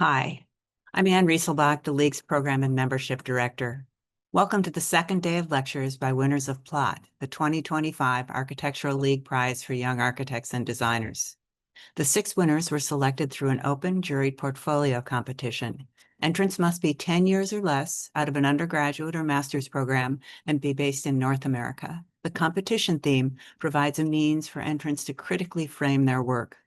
Hi, I'm Ann Rieselbach, the League's Program and Membership Director. Welcome to the second day of lectures by winners of PLOT, the 2025 Architectural League Prize for Young Architects and Designers. The 6 winners were selected through an open juried portfolio competition. Entrants must be 10 years or less out of an undergraduate or master's program and be based in North America. The competition theme provides a means for entrants to critically frame their work.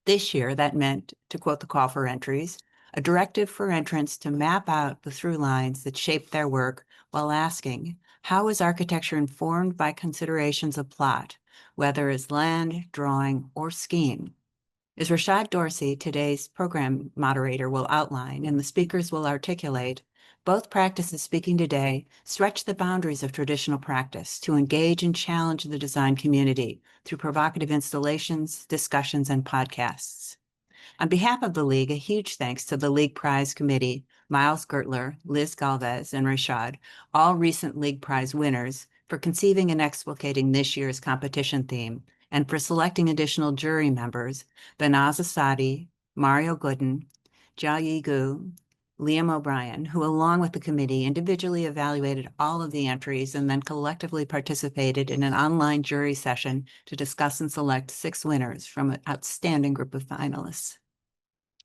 This year, that meant, to quote the call for entries, a directive for entrants to map out the through lines that shape their work while asking, how is architecture informed by considerations of plot, whether as land, drawing, or scheme? As Rayshad Dorsey, today's program moderator, will outline and the speakers will articulate, both practices speaking today stretch the boundaries of traditional practice to engage and challenge the design community through provocative installations, discussions, and podcasts. On behalf of the League, a huge thanks to the League Prize Committee, Miles Gertler, Liz Galvez, and Rayshad, all recent League Prize winners, for conceiving and explicating this year's competition theme, and for selecting additional jury members, Banaz Asadi, Mario Gooden, Jia Yi Gu, Liam O'Brien, who along with the committee individually evaluated all of the entries and then collectively participated in an online jury session to discuss and select 6 winners from an outstanding group of finalists.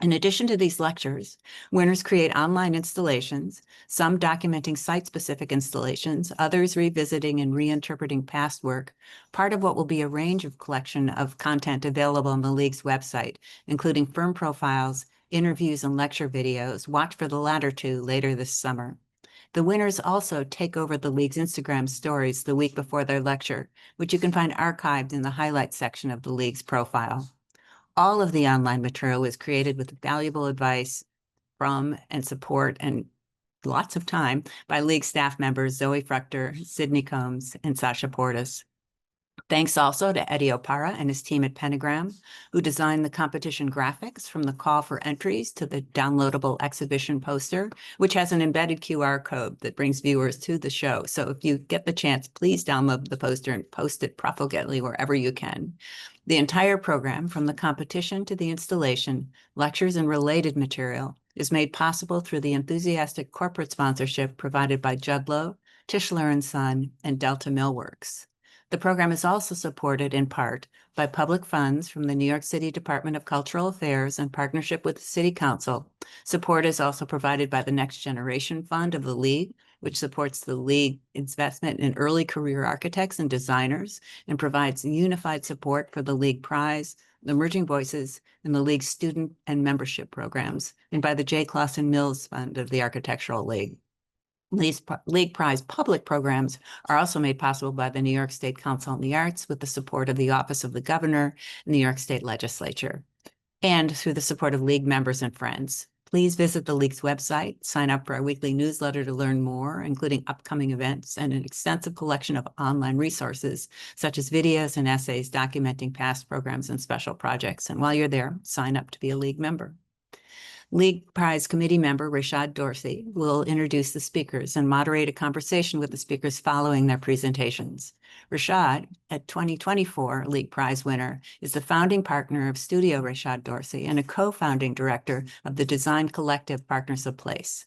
In addition to these lectures, winners create online installations, some documenting site-specific installations, others revisiting and reinterpreting past work, part of what will be a range of collection of content available on the League's website, including firm profiles, interviews, and lecture videos. Watch for the latter 2 later this summer. The winners also take over the League's Instagram stories the week before their lecture, which you can find archived in the highlights section of the League's profile. All of the online material was created with valuable advice from and support and lots of time by League staff members Zoe Fruchter, Sydney Combs, and Sasha Portis. Thanks also to Eddie Opara and his team at Pentagram, who designed the competition graphics from the call for entries to the downloadable exhibition poster, which has an embedded QR code that brings viewers to the show. So if you get the chance, please download the poster and post it profligately wherever you can. The entire program, from the competition to the installation, lectures, and related material, is made possible through the enthusiastic corporate sponsorship provided by Judlow, Tischler & Son, and Delta Millworks. The program is also supported in part by public funds from the New York City Department of Cultural Affairs in partnership with the City Council. Support is also provided by the Next Generation Fund of the League, which supports the League investment in early career architects and designers and provides unified support for the League Prize, the Emerging Voices, and the League's student and membership programs, and by the J. Clausen Mills Fund of the Architectural League. League Prize public programs are also made possible by the New York State Council on the Arts with the support of the Office of the Governor, and the New York State Legislature, and through the support of League members and friends. Please visit the League's website, sign up for our weekly newsletter to learn more, including upcoming events and an extensive collection of online resources, such as videos and essays documenting past programs and special projects. And while you're there, sign up to be a League member. League Prize Committee member Rayshad Dorsey will introduce the speakers and moderate a conversation with the speakers following their presentations. Rayshad, a 2024 League Prize winner, is the founding partner of Studio Rayshad Dorsey and a co-founding director of the design collective Partners of Place.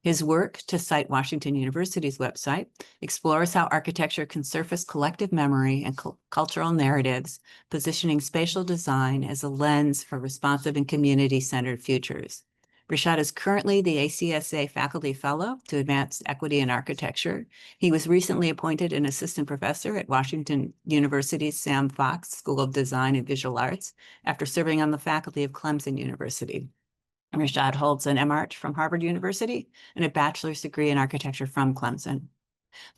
His work, to cite Washington University's website, explores how architecture can surface collective memory and cultural narratives, positioning spatial design as a lens for responsive and community-centered futures. Rayshad is currently the ACSA Faculty Fellow to advance equity in architecture. He was recently appointed an assistant professor at Washington University's Sam Fox School of Design and Visual Arts after serving on the faculty of Clemson University. Rayshad holds an MArch from Harvard University and a bachelor's degree in architecture from Clemson.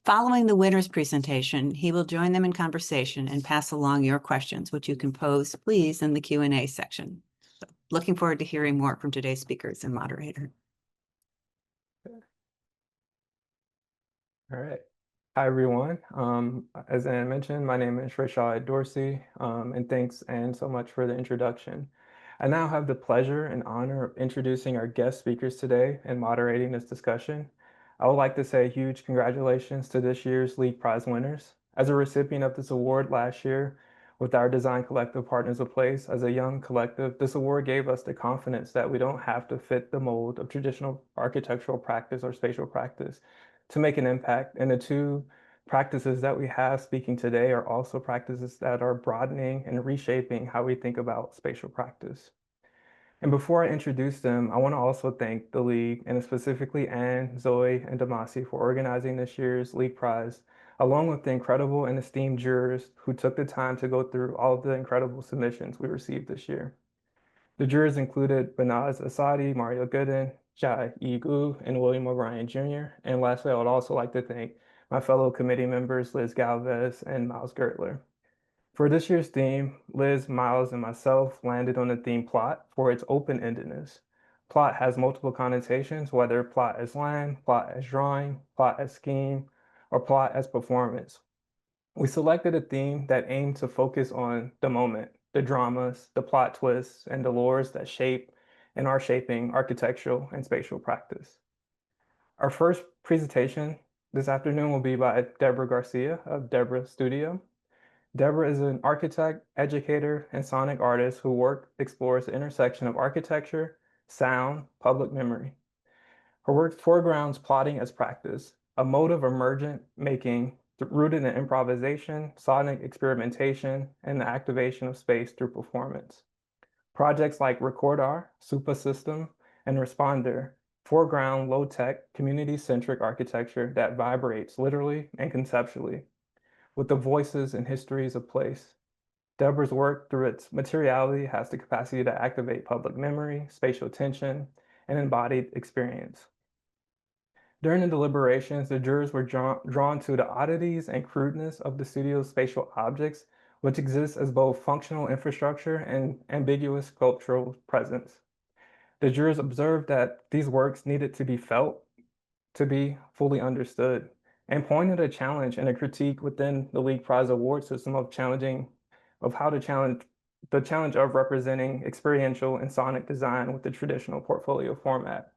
Following the winner's presentation, he will join them in conversation and pass along your questions, which you can pose, please, in the Q&A section. So, looking forward to hearing more from today's speakers and moderator. All right. Hi, everyone. As Anne mentioned, my name is Rayshad Dorsey, and thanks, Anne, so much for the introduction. I now have the pleasure and honor of introducing our guest speakers today and moderating this discussion. I would like to say huge congratulations to this year's League Prize winners. As a recipient of this award last year, With our design collective Partners of Place as a young collective, this award gave us the confidence that we don't have to fit the mold of traditional architectural practice or spatial practice to make an impact. And the two practices that we have speaking today are also practices that are broadening and reshaping how we think about spatial practice. And before I introduce them, I want to also thank the League, and specifically Anne, Zoe, and Damasi for organizing this year's League Prize, along with the incredible and esteemed jurors who took the time to go through all of the incredible submissions we received this year. The jurors included Banaz Asadi, Mario Gooden, Jai E. Gu, and William O'Brien Jr. And lastly, I would also like to thank my fellow committee members, Liz Galvez and Miles Gertler. For this year's theme, Liz, Miles, and myself landed on the theme plot for its open-endedness. Plot has multiple connotations, whether plot as land, plot as drawing, plot as scheme, or plot as performance. We selected a theme that aimed to focus on the moment, the dramas, the plot twists, and the lures that shape and are shaping architectural and spatial practice. Our first presentation this afternoon will be by Deborah Garcia of DEBORA.STUDIO. Deborah is an architect, educator, and sonic artist whose work explores the intersection of architecture, sound, public memory. Her work foregrounds plotting as practice, a mode of emergent making rooted in improvisation, sonic experimentation, and the activation of space through performance. Projects like Recordar, Supa System, and Responder foreground low-tech, community-centric architecture that vibrates literally and conceptually with the voices and histories of place. Deborah's work, through its materiality, has the capacity to activate public memory, spatial tension, and embodied experience. During the deliberations, the jurors were drawn to the oddities and crudeness of the studio's spatial objects, which exist as both functional infrastructure and ambiguous sculptural presence. The jurors observed that these works needed to be felt to be fully understood, and pointed a challenge and a critique within the League Prize award system of how to challenge the challenge of representing experiential and sonic design with the traditional portfolio format.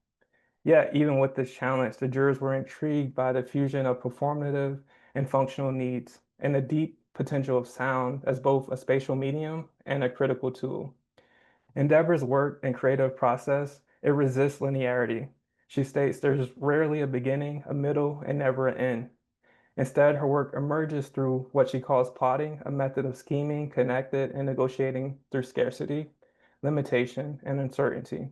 Yet, even with this challenge, the jurors were intrigued by the fusion of performative and functional needs and the deep potential of sound as both a spatial medium and a critical tool. In Deborah's work and creative process, it resists linearity. She states there's rarely a beginning, a middle, and never an end. Instead, her work emerges through what she calls plotting, a method of scheming, connected, and negotiating through scarcity, limitation, and uncertainty.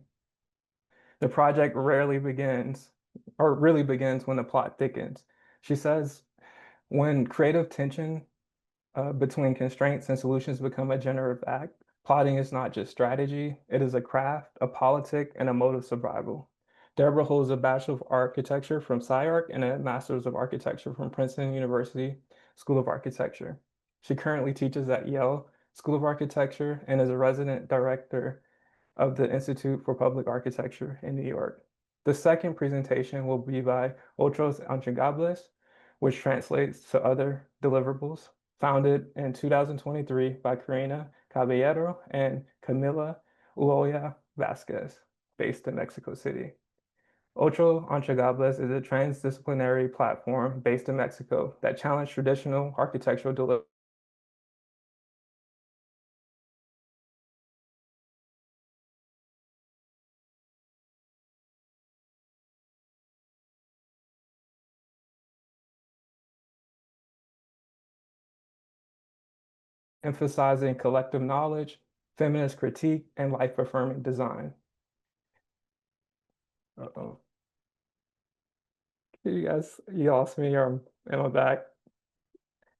The project rarely begins, or really begins when the plot thickens. She says, when creative tension between constraints and solutions become a generative act, plotting is not just strategy, it is a craft, a politic, and a mode of survival. Deborah holds a Bachelor of Architecture from SciArc and a Master's of Architecture from Princeton University School of Architecture. She currently teaches at Yale School of Architecture and is a resident director of the Institute for Public Architecture in New York. The second presentation will be by Otros Entregables, which translates to other deliverables, founded in 2023 by Karina, Caballero, and Camila Ulloa Vásquez, based in Mexico City. Otros Entregables is a transdisciplinary platform based in Mexico that challenged traditional architectural delivery, emphasizing collective knowledge, feminist critique, and life-affirming design. Uh-oh. You lost me, or am I back?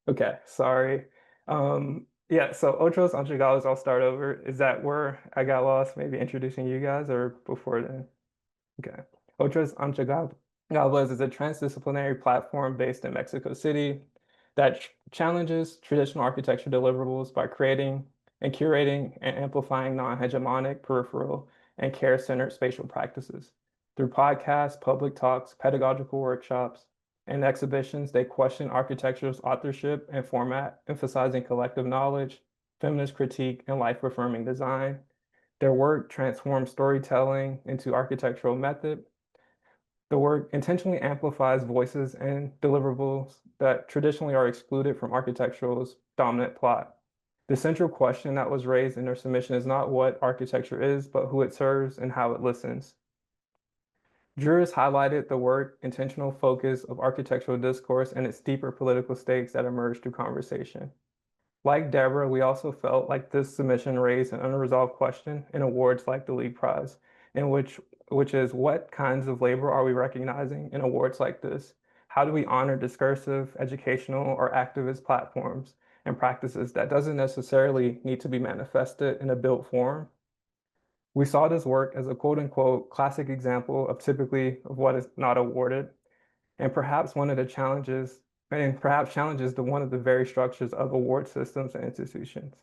Okay, sorry. Yeah, so Otros Entregables, I'll start over. Is that where I got lost? Maybe introducing you guys or before then? Okay. Otros Entregables is a transdisciplinary platform based in Mexico City that challenges traditional architecture deliverables by creating and curating and amplifying non-hegemonic, peripheral, and care-centered spatial practices. Through podcasts, public talks, pedagogical workshops, and exhibitions, they question architecture's authorship and format, emphasizing collective knowledge, feminist critique, and life-affirming design. Their work transforms storytelling into architectural method. The work intentionally amplifies voices and deliverables that traditionally are excluded from architectural's dominant plot. The central question that was raised in their submission is not what architecture is, but who it serves and how it listens. Jurors highlighted the word intentional focus of architectural discourse and its deeper political stakes that emerged through conversation. Like Deborah, we also felt like this submission raised an unresolved question in awards like the League Prize, in which is what kinds of labor are we recognizing in awards like this? How do we honor discursive, educational, or activist platforms and practices that doesn't necessarily need to be manifested in a built form? We saw this work as a quote unquote classic example of typically of what is not awarded, and perhaps one of the challenges, and perhaps challenges the one of the very structures of award systems and institutions.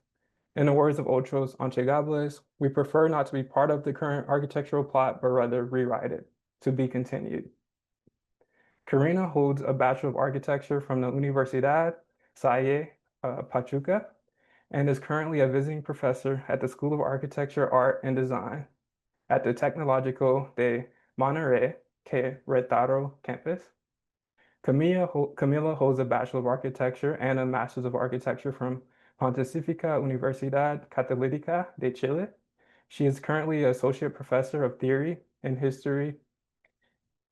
In the words of Otros Entregables, we prefer not to be part of the current architectural plot, but rather rewrite it, to be continued. Karina holds a Bachelor of Architecture from the Universidad Salle Pachuca and is currently a visiting professor at the School of Architecture, Art, and Design at the Tecnológico de Monterrey Querétaro campus. Camila holds a Bachelor of Architecture and a Master's of Architecture from Pontificia Universidad Católica de Chile. She is currently an Associate Professor of Theory and History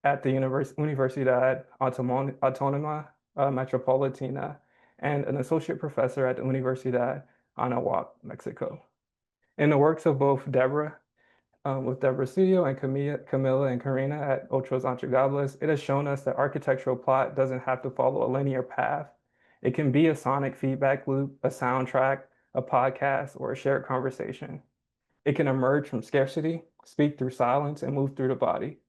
at the Universidad Autónoma Metropolitana and an Associate Professor at the Universidad Anáhuac, Mexico. In the works of both Deborah, with DEBORA.STUDIO and Camila and Karina at Otros Entregables, it has shown us that architectural plot doesn't have to follow a linear path. It can be a sonic feedback loop, a soundtrack, a podcast, or a shared conversation. It can emerge from scarcity, speak through silence, and move through the body,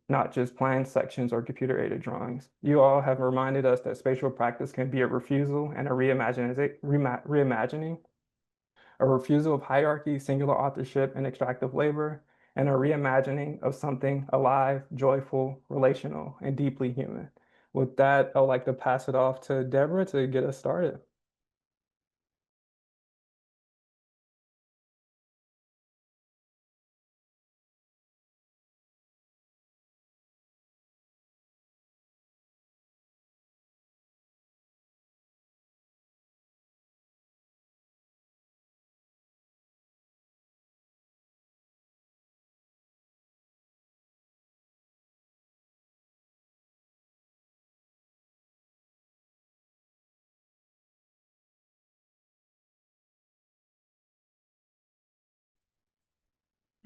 not just planned sections or computer-aided drawings. You all have reminded us that spatial practice can be a refusal and a reimagining, a refusal of hierarchy, singular authorship, and extractive labor, and a reimagining of something alive, joyful, relational, and deeply human. With that, I'd like to pass it off to Deborah to get us started.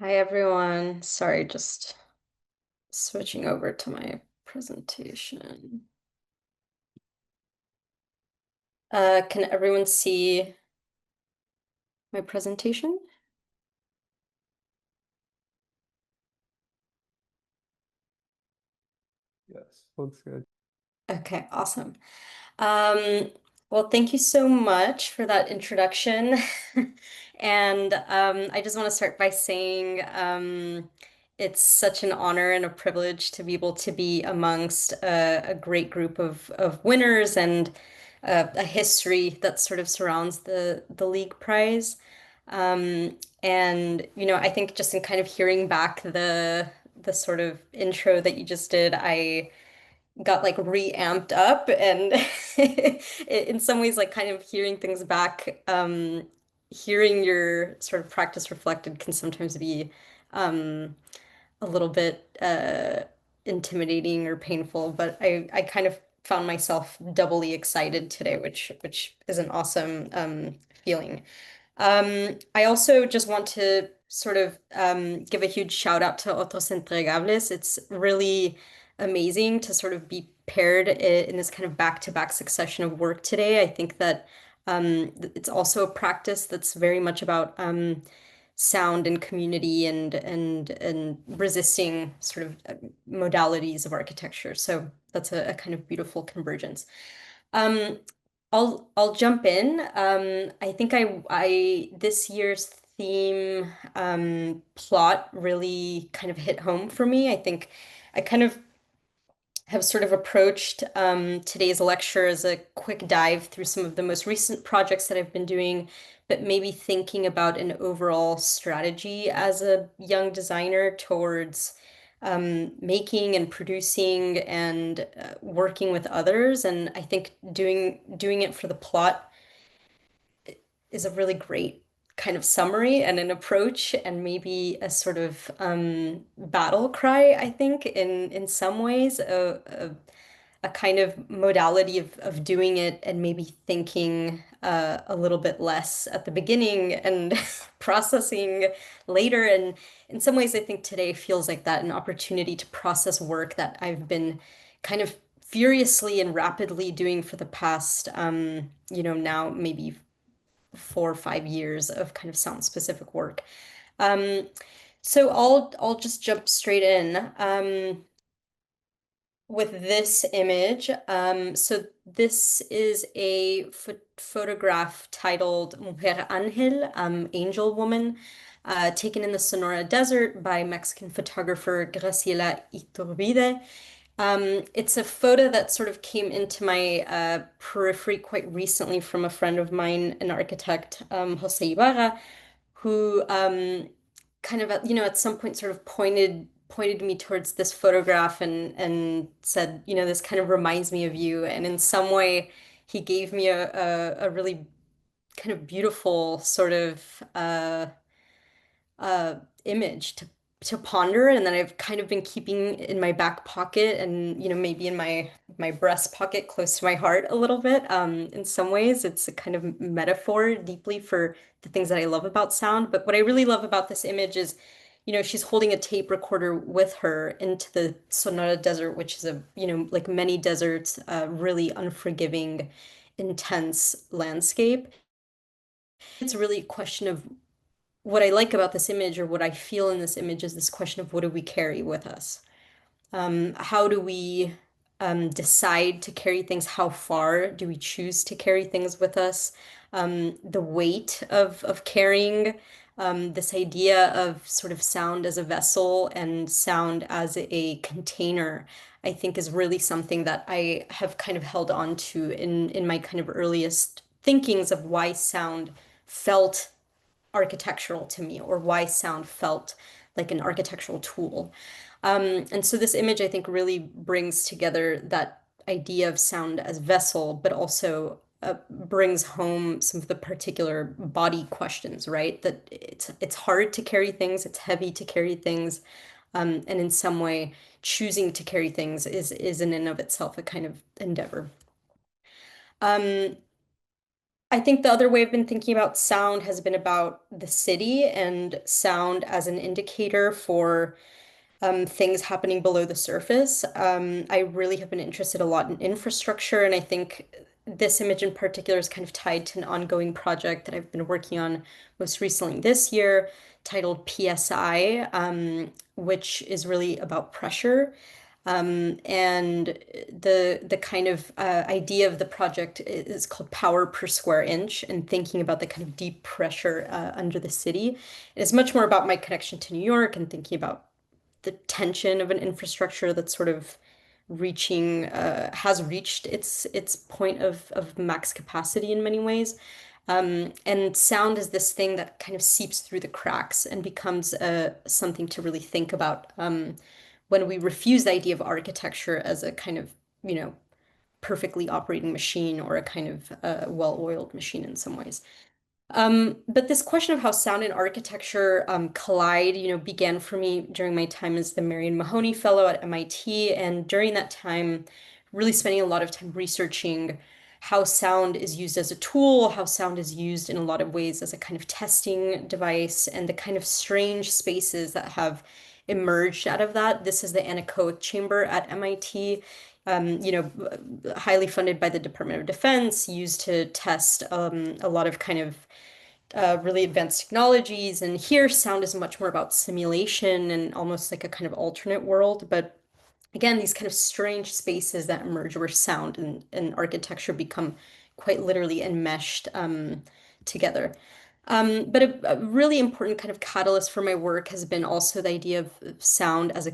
Hi everyone. Sorry, just switching over to my presentation. Can everyone see my presentation? Yes, looks good. Okay, awesome. Well, thank you so much for that introduction. And I just want to start by saying it's such an honor and a privilege to be able to be amongst a great group of winners and a history that sort of surrounds the League Prize. And I think just in kind of hearing back the sort of intro that you just did, I got like re-amped up and in some ways like kind of hearing things back, hearing your sort of practice reflected can sometimes be a little bit intimidating or painful, but I kind of found myself doubly excited today, which is an awesome feeling. I also just want to sort of give a huge shout out to Otros Entregables. It's really amazing to sort of be paired in this kind of back-to-back succession of work today. I think that it's also a practice that's very much about sound and community and resisting sort of modalities of architecture. So that's a kind of beautiful convergence. Um, I'll jump in. I think I this year's theme plot really kind of hit home for me. I think I kind of have sort of approached today's lecture as a quick dive through some of the most recent projects that I've been doing, but maybe thinking about an overall strategy as a young designer towards making and producing and working with others. And I think doing it for the plot is a really great kind of summary and an approach and maybe a sort of battle cry, I think, in some ways, a kind of modality of doing it and maybe thinking a little bit less at the beginning and processing later. And in some ways, I think today feels like that, an opportunity to process work that I've been kind of furiously and rapidly doing for the past, now maybe 4 or 5 years of kind of sound specific work. Um, so I'll just jump straight in. With this image. So this is a photograph titled Mujer Ángel, Angel Woman, taken in the Sonora Desert by Mexican photographer Graciela Iturbide. It's a photo that sort of came into my periphery quite recently from a friend of mine, an architect, Jose Ibarra, who kind of at some point sort of pointed me towards this photograph and said, this kind of reminds me of you. And in some way, he gave me a really kind of beautiful sort of image to ponder, and then I've kind of been keeping in my back pocket and maybe in my breast pocket close to my heart a little bit. In some ways it's a kind of metaphor deeply for the things that I love about sound, but what I really love about this image is she's holding a tape recorder with her into the Sonora Desert, which is a like many deserts, really unforgiving, intense landscape. It's really a question of what I like about this image, or what I feel in this image, is this question of what do we carry with us? How do we decide to carry things? How far do we choose to carry things with us? The weight of carrying, this idea of sort of sound as a vessel and sound as a container, I think is really something that I have kind of held on to in my kind of earliest thinkings of why sound felt architectural to me, or why sound felt like an architectural tool. And so this image, I think, really brings together that idea of sound as vessel, but also brings home some of the particular body questions, right? That it's hard to carry things, it's heavy to carry things, and in some way, choosing to carry things is in and of itself a kind of endeavor. I think the other way I've been thinking about sound has been about the city and sound as an indicator for things happening below the surface. I really have been interested a lot in infrastructure, and I think this image in particular is kind of tied to an ongoing project that I've been working on most recently this year, titled PSI, which is really about pressure. And the kind of idea of the project is called power per square inch, and thinking about the kind of deep pressure under the city. It's much more about my connection to New York and thinking about the tension of an infrastructure that's sort of has reached its point of max capacity in many ways. And sound is this thing that kind of seeps through the cracks and becomes something to really think about when we refuse the idea of architecture as a kind of, perfectly operating machine, or a kind of well-oiled machine in some ways. But this question of how sound and architecture collide, began for me during my time as the Marion Mahoney Fellow at MIT. And during that time, really spending a lot of time researching how sound is used as a tool, how sound is used in a lot of ways as a kind of testing device, and the kind of strange spaces that have emerged out of that. This is the anechoic chamber at MIT. Highly funded by the Department of Defense, used to test a lot of kind of really advanced technologies. And here, sound is much more about simulation and almost like a kind of alternate world. But again, these kind of strange spaces that emerge where sound and architecture become quite literally enmeshed together. But a really important kind of catalyst for my work has been also the idea of sound as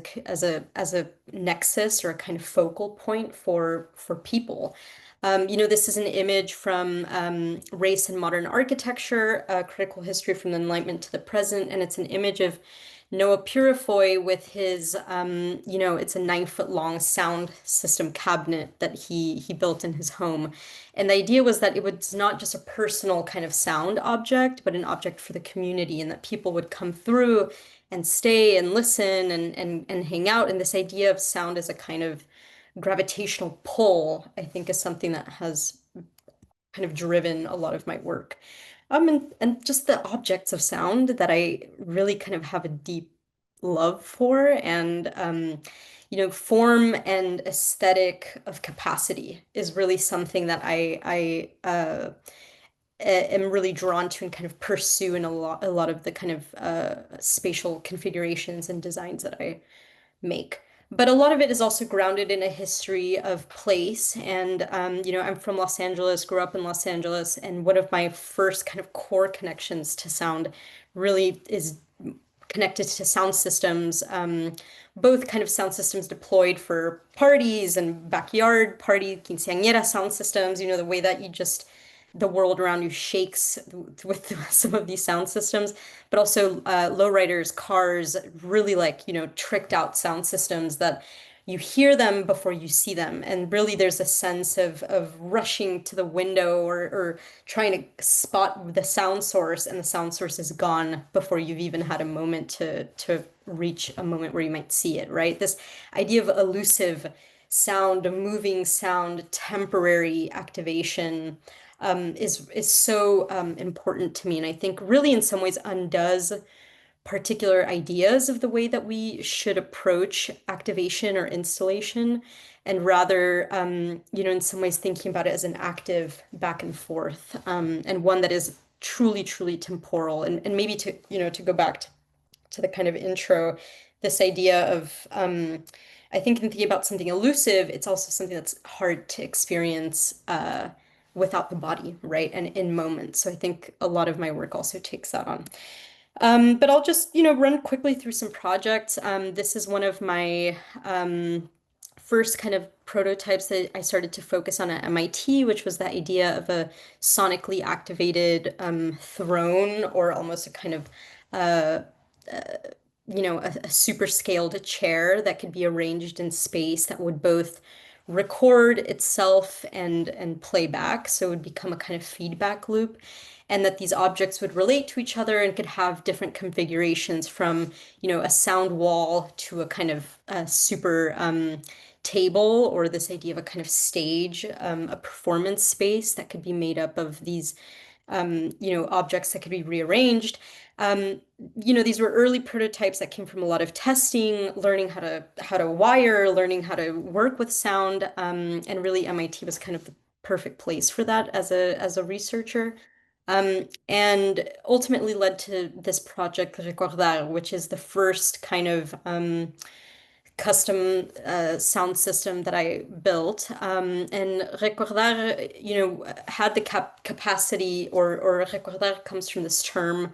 a nexus, or a kind of focal point for people. This is an image from Race and Modern Architecture, a critical history from the Enlightenment to the present, and it's an image of Noah Purifoy with his, it's a 9 foot long sound system cabinet that he built in his home. And the idea was that it was not just a personal kind of sound object, but an object for the community, and that people would come through and stay and listen and hang out. And this idea of sound as a kind of gravitational pull, I think, is something that has kind of driven a lot of my work. And just the objects of sound that I really kind of have a deep love for, and form and aesthetic of capacity is really something that I am really drawn to and kind of pursue in a lot of the kind of spatial configurations and designs that I make. But a lot of it is also grounded in a history of place. And, I'm from Los Angeles, grew up in Los Angeles, and one of my first kind of core connections to sound really is connected to sound systems, both kind of sound systems deployed for parties and backyard party, quinceañera sound systems, the way that the world around you shakes with some of these sound systems, but also lowriders, cars, really like, tricked out sound systems that you hear them before you see them. And really there's a sense of rushing to the window or trying to spot the sound source, and the sound source is gone before you've even had a moment to reach a moment where you might see it, right? This idea of elusive sound, moving sound, temporary activation, is so important to me, and I think really in some ways undoes particular ideas of the way that we should approach activation or installation, and rather, in some ways thinking about it as an active back and forth, and one that is truly, truly temporal. And maybe to go back to the kind of intro, this idea of, I think in thinking about something elusive, it's also something that's hard to experience without the body, right? And in moments. So I think a lot of my work also takes that on. But I'll just, run quickly through some projects. This is one of my first kind of prototypes that I started to focus on at MIT, which was the idea of a sonically activated throne, or almost a kind of a super scaled chair that could be arranged in space that would both record itself and play back. So it would become a kind of feedback loop, and that these objects would relate to each other and could have different configurations, from, a sound wall to a kind of super table, or this idea of a kind of stage, a performance space that could be made up of these objects that could be rearranged. These were early prototypes that came from a lot of testing, learning how to wire, learning how to work with sound, and really MIT was kind of the perfect place for that as a researcher. And ultimately led to this project, Recordar, which is the first kind of custom sound system that I built. And recordar, had the capacity, or recordar comes from this term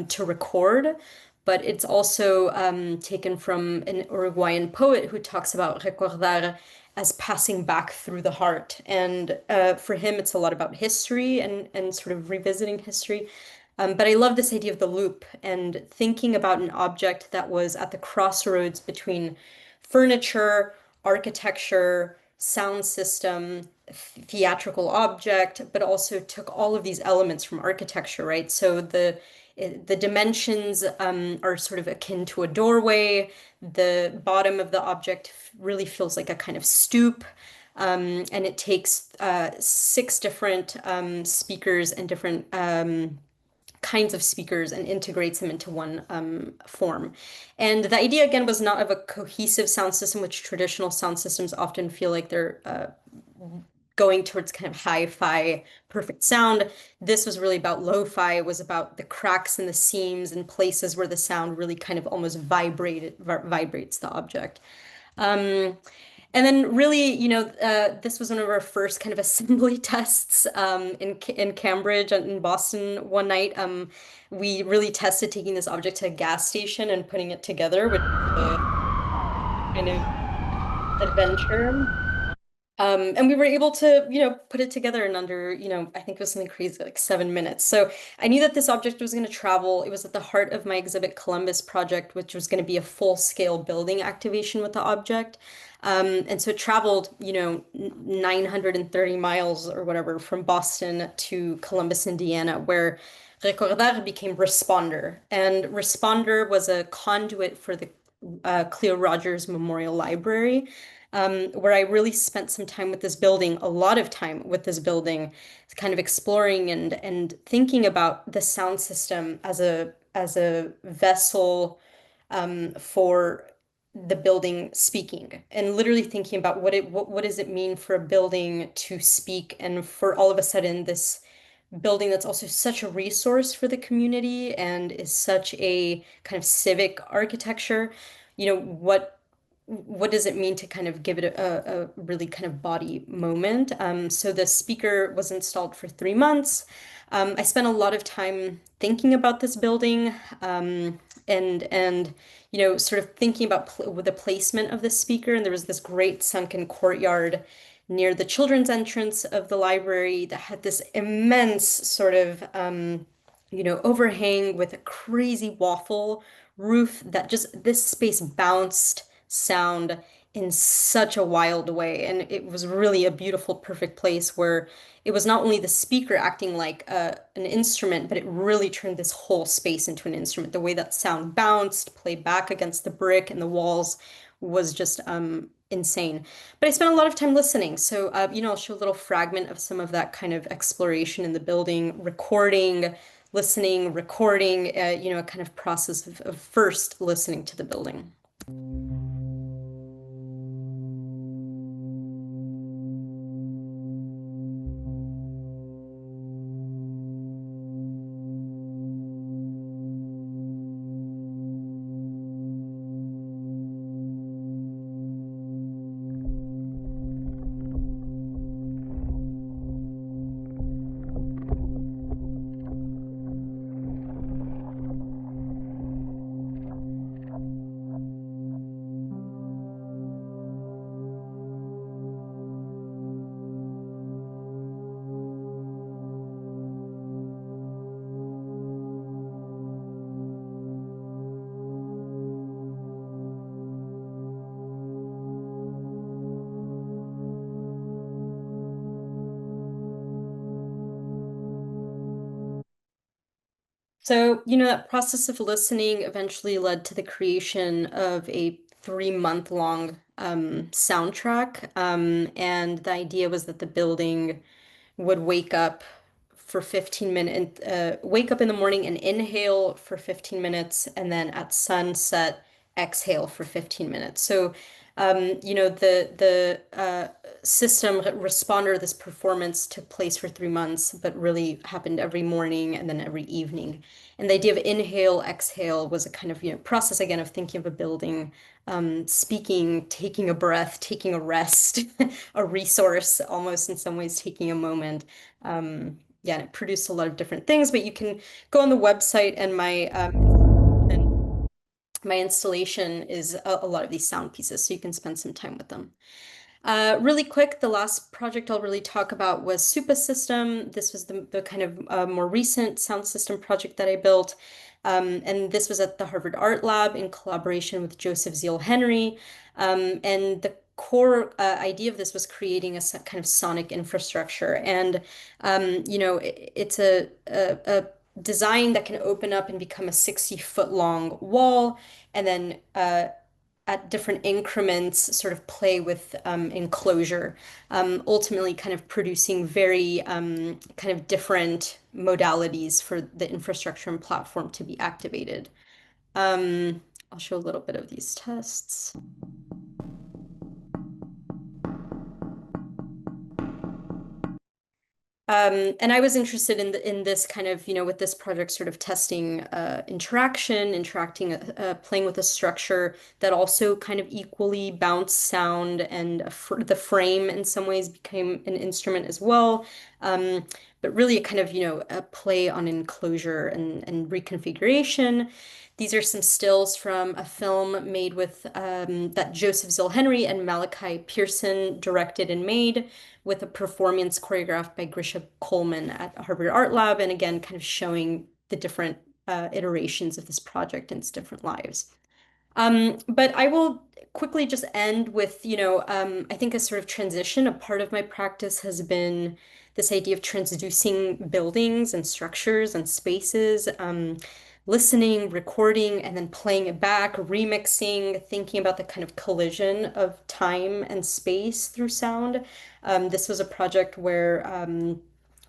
to record, but it's also taken from an Uruguayan poet who talks about recordar as passing back through the heart. And for him, it's a lot about history and sort of revisiting history. But I love this idea of the loop, and thinking about an object that was at the crossroads between furniture, architecture, sound system, theatrical object, but also took all of these elements from architecture, right? So the dimensions are sort of akin to a doorway. The bottom of the object really feels like a kind of stoop. And it takes 6 different speakers and different kinds of speakers and integrates them into one form. And the idea, again, was not of a cohesive sound system, which traditional sound systems often feel like they're going towards kind of hi-fi perfect sound. This was really about lo-fi. It was about the cracks and the seams and places where the sound really kind of almost vibrates the object. And then really, this was one of our first kind of assembly tests in Cambridge and in Boston one night. We really tested taking this object to a gas station and putting it together, which was a kind of adventure. And we were able to, put it together in under, I think it was something crazy, like 7 minutes. So I knew that this object was going to travel. It was at the heart of my exhibit Columbus project, which was going to be a full-scale building activation with the object. And so it traveled, 930 miles or whatever from Boston to Columbus, Indiana, where Recordar became Responder. And Responder was a conduit for the Cleo Rogers Memorial Library, where I really spent some time with this building, a lot of time with this building, kind of exploring and thinking about the sound system as a vessel for the building speaking, and literally thinking about what does it mean for a building to speak, and for all of a sudden this building that's also such a resource for the community and is such a kind of civic architecture, what does it mean to kind of give it a really kind of body moment? So the speaker was installed for 3 months. I spent a lot of time thinking about this building, and sort of thinking about the placement of the speaker. And there was this great sunken courtyard near the children's entrance of the library that had this immense sort of overhang with a crazy waffle roof that just this space bounced sound in such a wild way. And it was really a beautiful, perfect place where it was not only the speaker acting like an instrument, but it really turned this whole space into an instrument. The way that sound bounced, played back against the brick and the walls was just insane. But I spent a lot of time listening. So, I'll show a little fragment of some of that kind of exploration in the building, recording, listening, recording, a kind of process of first listening to the building. So, that process of listening eventually led to the creation of a 3-month long soundtrack. And the idea was that the building would wake up for 15 minutes, wake up in the morning and inhale for 15 minutes, and then at sunset, exhale for 15 minutes. So, the system responder, this performance took place for 3 months, but really happened every morning and then every evening. And the idea of inhale, exhale was a kind of, process again of thinking of a building, speaking, taking a breath, taking a rest, a resource, almost in some ways taking a moment. Yeah, and it produced a lot of different things, but you can go on the website, and my installation is a lot of these sound pieces, so you can spend some time with them. Really quick, the last project I'll really talk about was Supa System. This was the kind of more recent sound system project that I built. And this was at the Harvard Art Lab in collaboration with Joseph Zeal Henry. And the core idea of this was creating a kind of sonic infrastructure. And, it's a design that can open up and become a 60-foot long wall, and then at different increments sort of play with enclosure, ultimately kind of producing very kind of different modalities for the infrastructure and platform to be activated. I'll show a little bit of these tests. And I was interested in this kind of, with this project, sort of testing interacting, playing with a structure that also kind of equally bounced sound, and the frame in some ways became an instrument as well. but really a kind of, a play on enclosure and reconfiguration. These are some stills from a film made with that Joseph Zilhenry and Malachi Pearson directed and made, with a performance choreographed by Grisha Coleman at Harvard Art Lab, and again, kind of showing the different iterations of this project in its different lives. But I will quickly just end with, I think a sort of transition. A part of my practice has been this idea of transducing buildings and structures and spaces, listening, recording, and then playing it back, remixing, thinking about the kind of collision of time and space through sound. This was a project where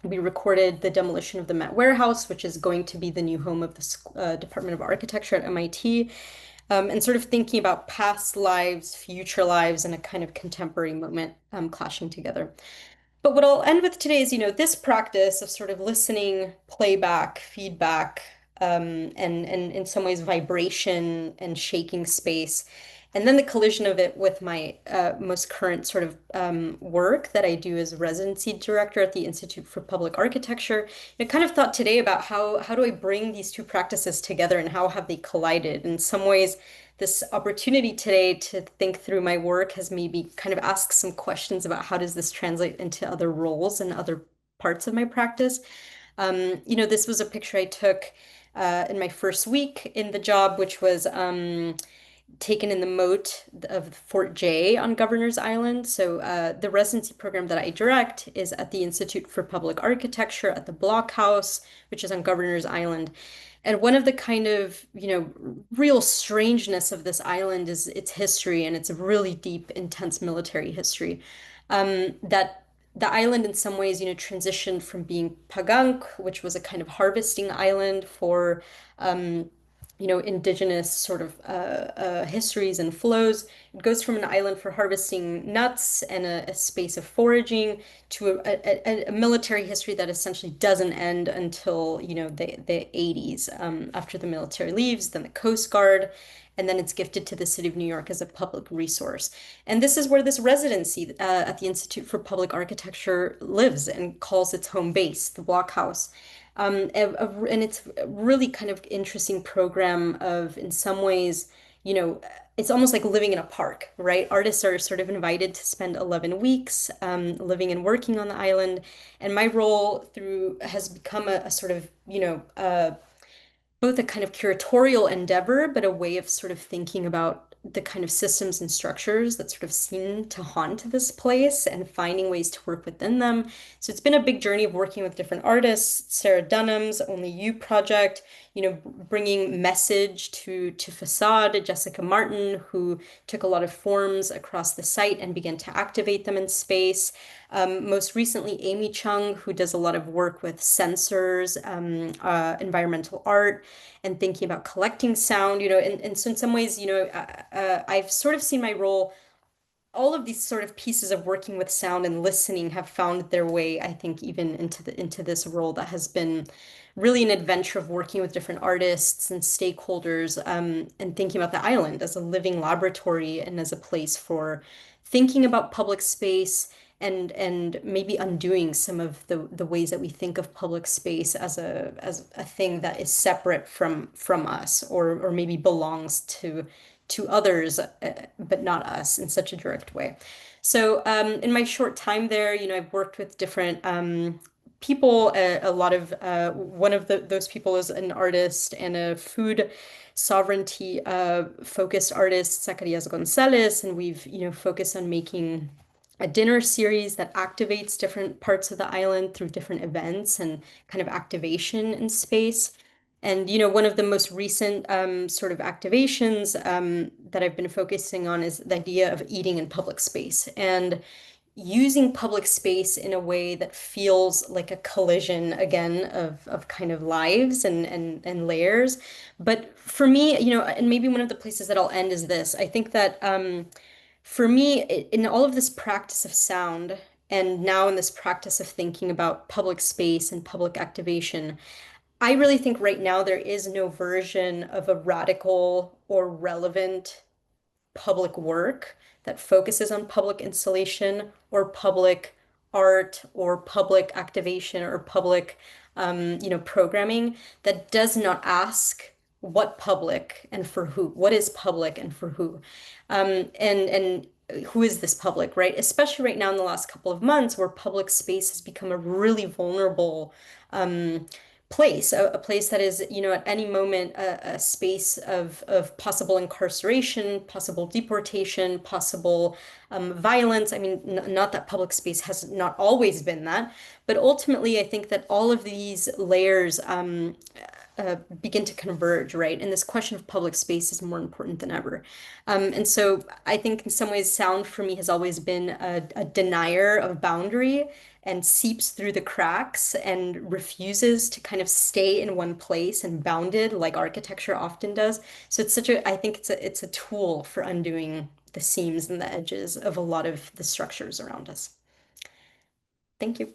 we recorded the demolition of the Met Warehouse, which is going to be the new home of the Department of Architecture at MIT, and sort of thinking about past lives, future lives, and a kind of contemporary moment clashing together. But what I'll end with today is, this practice of sort of listening, playback, feedback, and in some ways vibration and shaking space. And then the collision of it with my most current sort of work that I do as residency director at the Institute for Public Architecture. I kind of thought today about how do I bring these two practices together and how have they collided? In some ways, this opportunity today to think through my work has maybe kind of asked some questions about how does this translate into other roles and other parts of my practice. This was a picture I took in my first week in the job, which was taken in the moat of Fort Jay on Governor's Island. So the residency program that I direct is at the Institute for Public Architecture at the Block House, which is on Governor's Island. And one of the kind of, real strangeness of this island is its history, and it's a really deep, intense military history. That the island in some ways, transitioned from being Pagank, which was a kind of harvesting island for indigenous sort of histories and flows. It goes from an island for harvesting nuts and a space of foraging to a military history that essentially doesn't end until, the 80s, after the military leaves, then the Coast Guard, and then it's gifted to the city of New York as a public resource. And this is where this residency at the Institute for Public Architecture lives and calls its home base, the Block House. And it's a really kind of interesting program of, in some ways, it's almost like living in a park, right? Artists are sort of invited to spend 11 weeks living and working on the island. And my role through has become a sort of, both a kind of curatorial endeavor, but a way of sort of thinking about the kind of systems and structures that sort of seem to haunt this place and finding ways to work within them. So it's been a big journey of working with different artists. Sarah Dunham's Only You project, bringing message to facade. Jessica Martin, who took a lot of forms across the site and began to activate them in space. Most recently, Amy Chung, who does a lot of work with sensors, environmental art, and thinking about collecting sound, and so in some ways, I've sort of seen my role, all of these sort of pieces of working with sound and listening have found their way, I think, even into this role that has been really an adventure of working with different artists and stakeholders, and thinking about the island as a living laboratory and as a place for thinking about public space and maybe undoing some of the ways that we think of public space as a thing that is separate from us, or maybe belongs to others, but not us in such a direct way. So in my short time there, I've worked with different people. A lot of one of those people is an artist and a food sovereignty focused artist, Zacarias Gonzalez, and we've focused on making a dinner series that activates different parts of the island through different events and kind of activation in space. And one of the most recent sort of activations that I've been focusing on is the idea of eating in public space and using public space in a way that feels like a collision again of kind of lives and layers. But for me, and maybe one of the places that I'll end is this. I think that for me, in all of this practice of sound, and now in this practice of thinking about public space and public activation, I really think right now there is no version of a radical or relevant public work that focuses on public installation or public art or public activation or public, programming that does not ask what public and for who, what is public and for who, and who is this public, right? Especially right now in the last couple of months, where public space has become a really vulnerable place, a place that is, at any moment a space of possible incarceration, possible deportation, possible violence. I mean, not that public space has not always been that, but ultimately, I think that all of these layers begin to converge, right? And this question of public space is more important than ever. And so I think in some ways, sound for me has always been a denier of boundary and seeps through the cracks and refuses to kind of stay in one place and bounded like architecture often does. So I think it's a tool for undoing the seams and the edges of a lot of the structures around us. Thank you.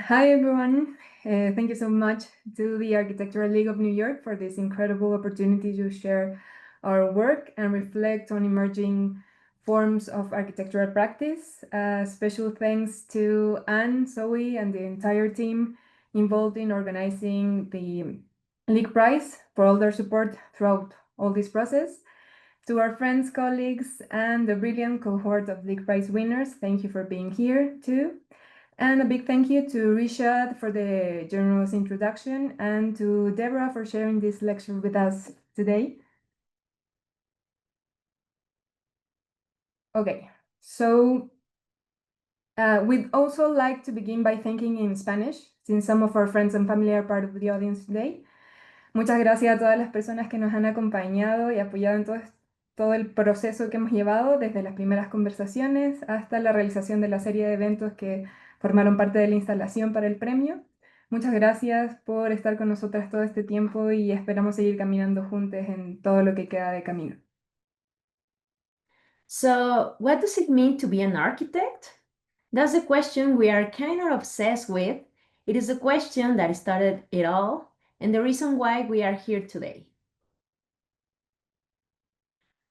Hi, everyone. Thank you so much to the Architectural League of New York for this incredible opportunity to share our work and reflect on emerging forms of architectural practice. Special thanks to Anne, Zoe, and the entire team involved in organizing the League Prize for all their support throughout all this process. To our friends, colleagues, and the brilliant cohort of League Prize winners, thank you for being here too. And a big thank you to Rayshad for the generous introduction and to Deborah for sharing this lecture with us today. Okay, so we'd also like to begin by thanking in Spanish, since some of our friends and family are part of the audience today. Muchas gracias a todas las personas que nos han acompañado y apoyado en todo el proceso que hemos llevado, desde las primeras conversaciones hasta la realización de la serie de eventos que formaron parte de la instalación para el premio. Muchas gracias por estar con nosotras todo este tiempo y esperamos seguir caminando juntos en todo lo que queda de camino. So, what does it mean to be an architect? That's the question we are kind of obsessed with. It is the question that started it all and the reason why we are here today.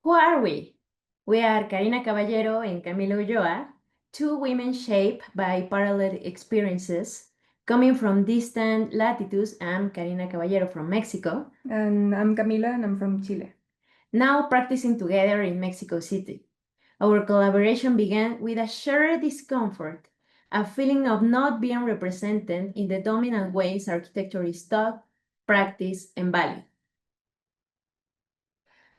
Who are we? We are Karina Caballero and Camila Ulloa, two women shaped by parallel experiences. Coming from distant latitudes, I'm Karina Caballero from Mexico. And I'm Camila and I'm from Chile. Now practicing together in Mexico City. Our collaboration began with a shared discomfort, a feeling of not being represented in the dominant ways architecture is taught, practiced, and valued.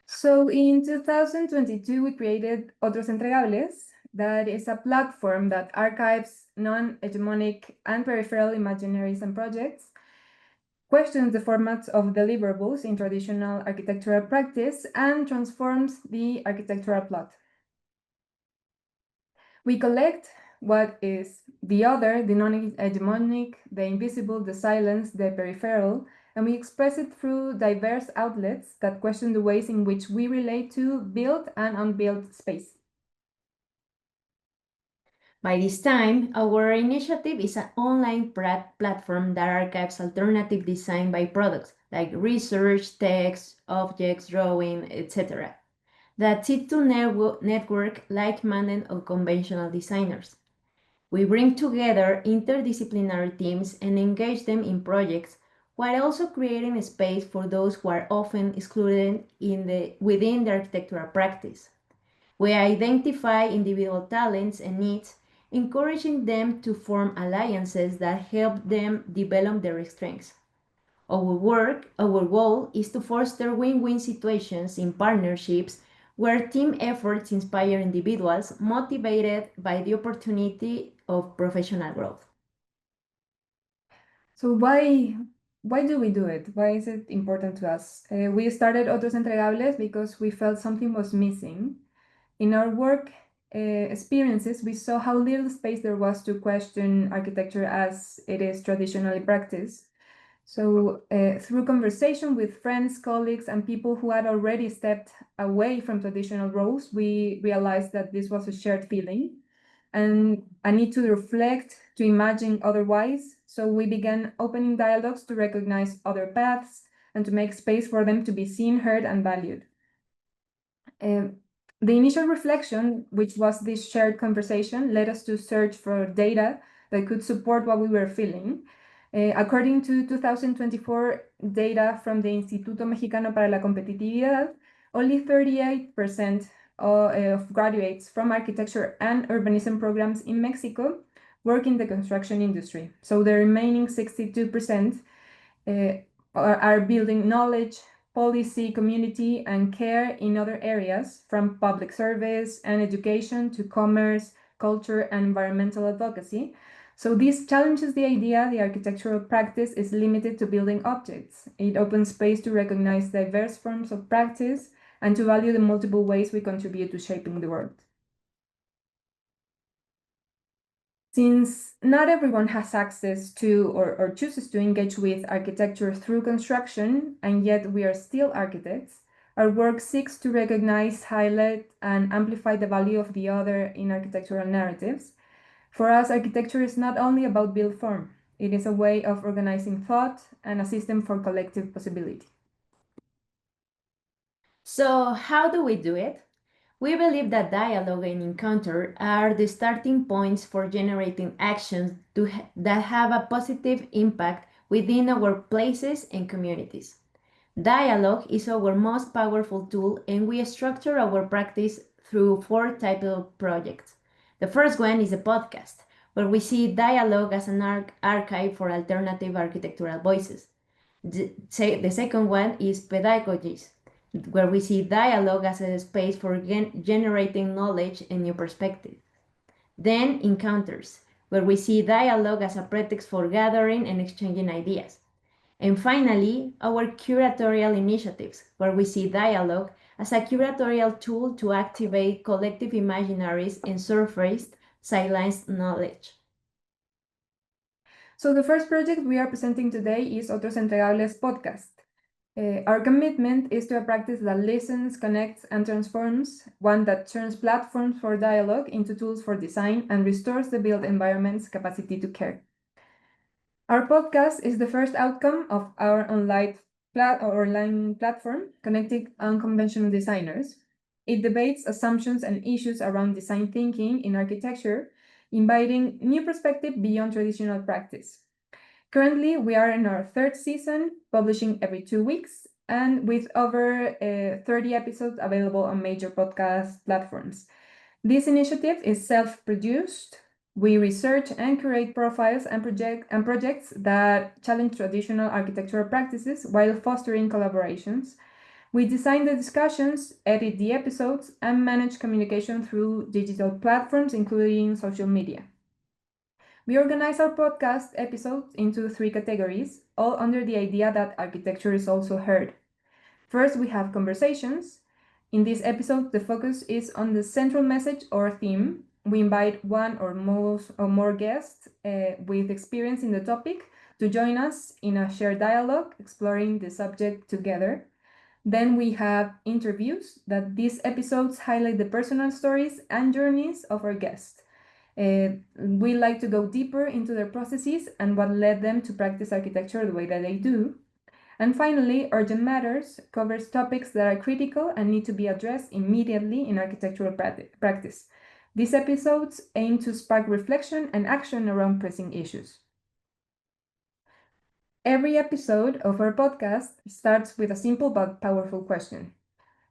So in 2022, we created Otros Entregables. That is a platform that archives non-hegemonic and peripheral imaginaries and projects, questions the formats of deliverables in traditional architectural practice, and transforms the architectural plot. We collect what is the other, the non-hegemonic, the invisible, the silence, the peripheral, and we express it through diverse outlets that question the ways in which we relate to built and unbuilt space. By this time, our initiative is an online platform that archives alternative design by products like research, text, objects, drawing, etc. that seek to network like-minded unconventional designers. We bring together interdisciplinary teams and engage them in projects while also creating a space for those who are often excluded within the architectural practice. We identify individual talents and needs, encouraging them to form alliances that help them develop their strengths. Our goal is to foster win-win situations in partnerships where team efforts inspire individuals motivated by the opportunity of professional growth. So why do we do it? Why is it important to us? We started Otros Entregables because we felt something was missing. In our work experiences, we saw how little space there was to question architecture as it is traditionally practiced. So through conversation with friends, colleagues, and people who had already stepped away from traditional roles, we realized that this was a shared feeling. and a need to reflect, to imagine otherwise. So we began opening dialogues to recognize other paths and to make space for them to be seen, heard, and valued. The initial reflection, which was this shared conversation, led us to search for data that could support what we were feeling. According to 2024 data from the Instituto Mexicano para la Competitividad, only 38% of graduates from architecture and urbanism programs in Mexico work in the construction industry. So the remaining 62% are building knowledge, policy, community, and care in other areas, from public service and education to commerce, culture, and environmental advocacy. So this challenges the idea the architectural practice is limited to building objects. It opens space to recognize diverse forms of practice and to value the multiple ways we contribute to shaping the world. Since not everyone has access to or chooses to engage with architecture through construction, and yet we are still architects, our work seeks to recognize, highlight, and amplify the value of the other in architectural narratives. For us, architecture is not only about built form, it is a way of organizing thought and a system for collective possibility. So, how do we do it? We believe that dialogue and encounter are the starting points for generating actions that have a positive impact within our places and communities. Dialogue is our most powerful tool, and we structure our practice through 4 types of projects. The first one is a podcast, where we see dialogue as an archive for alternative architectural voices. The second one is pedagogies, where we see dialogue as a space for generating knowledge and new perspectives. Then encounters, where we see dialogue as a pretext for gathering and exchanging ideas. And finally, our curatorial initiatives, where we see dialogue as a curatorial tool to activate collective imaginaries and surface silenced knowledge. So the first project we are presenting today is Otros Entregables podcast. Our commitment is to a practice that listens, connects, and transforms, one that turns platforms for dialogue into tools for design and restores the built environment's capacity to care. Our podcast is the first outcome of our online platform connecting unconventional designers. It debates assumptions and issues around design thinking in architecture, inviting new perspective beyond traditional practice. Currently, we are in our 3rd season, publishing every 2 weeks, and with over 30 episodes available on major podcast platforms. This initiative is self-produced. We research and curate profiles and projects that challenge traditional architectural practices while fostering collaborations. We design the discussions, edit the episodes, and manage communication through digital platforms, including social media. We organize our podcast episodes into 3 categories, all under the idea that architecture is also heard. First, we have conversations. In this episode, the focus is on the central message or theme. We invite one or more guests with experience in the topic to join us in a shared dialogue, exploring the subject together. Then we have interviews, that these episodes highlight the personal stories and journeys of our guests. We like to go deeper into their processes and what led them to practice architecture the way that they do. And finally, Urgent Matters covers topics that are critical and need to be addressed immediately in architectural practice. These episodes aim to spark reflection and action around pressing issues. Every episode of our podcast starts with a simple but powerful question.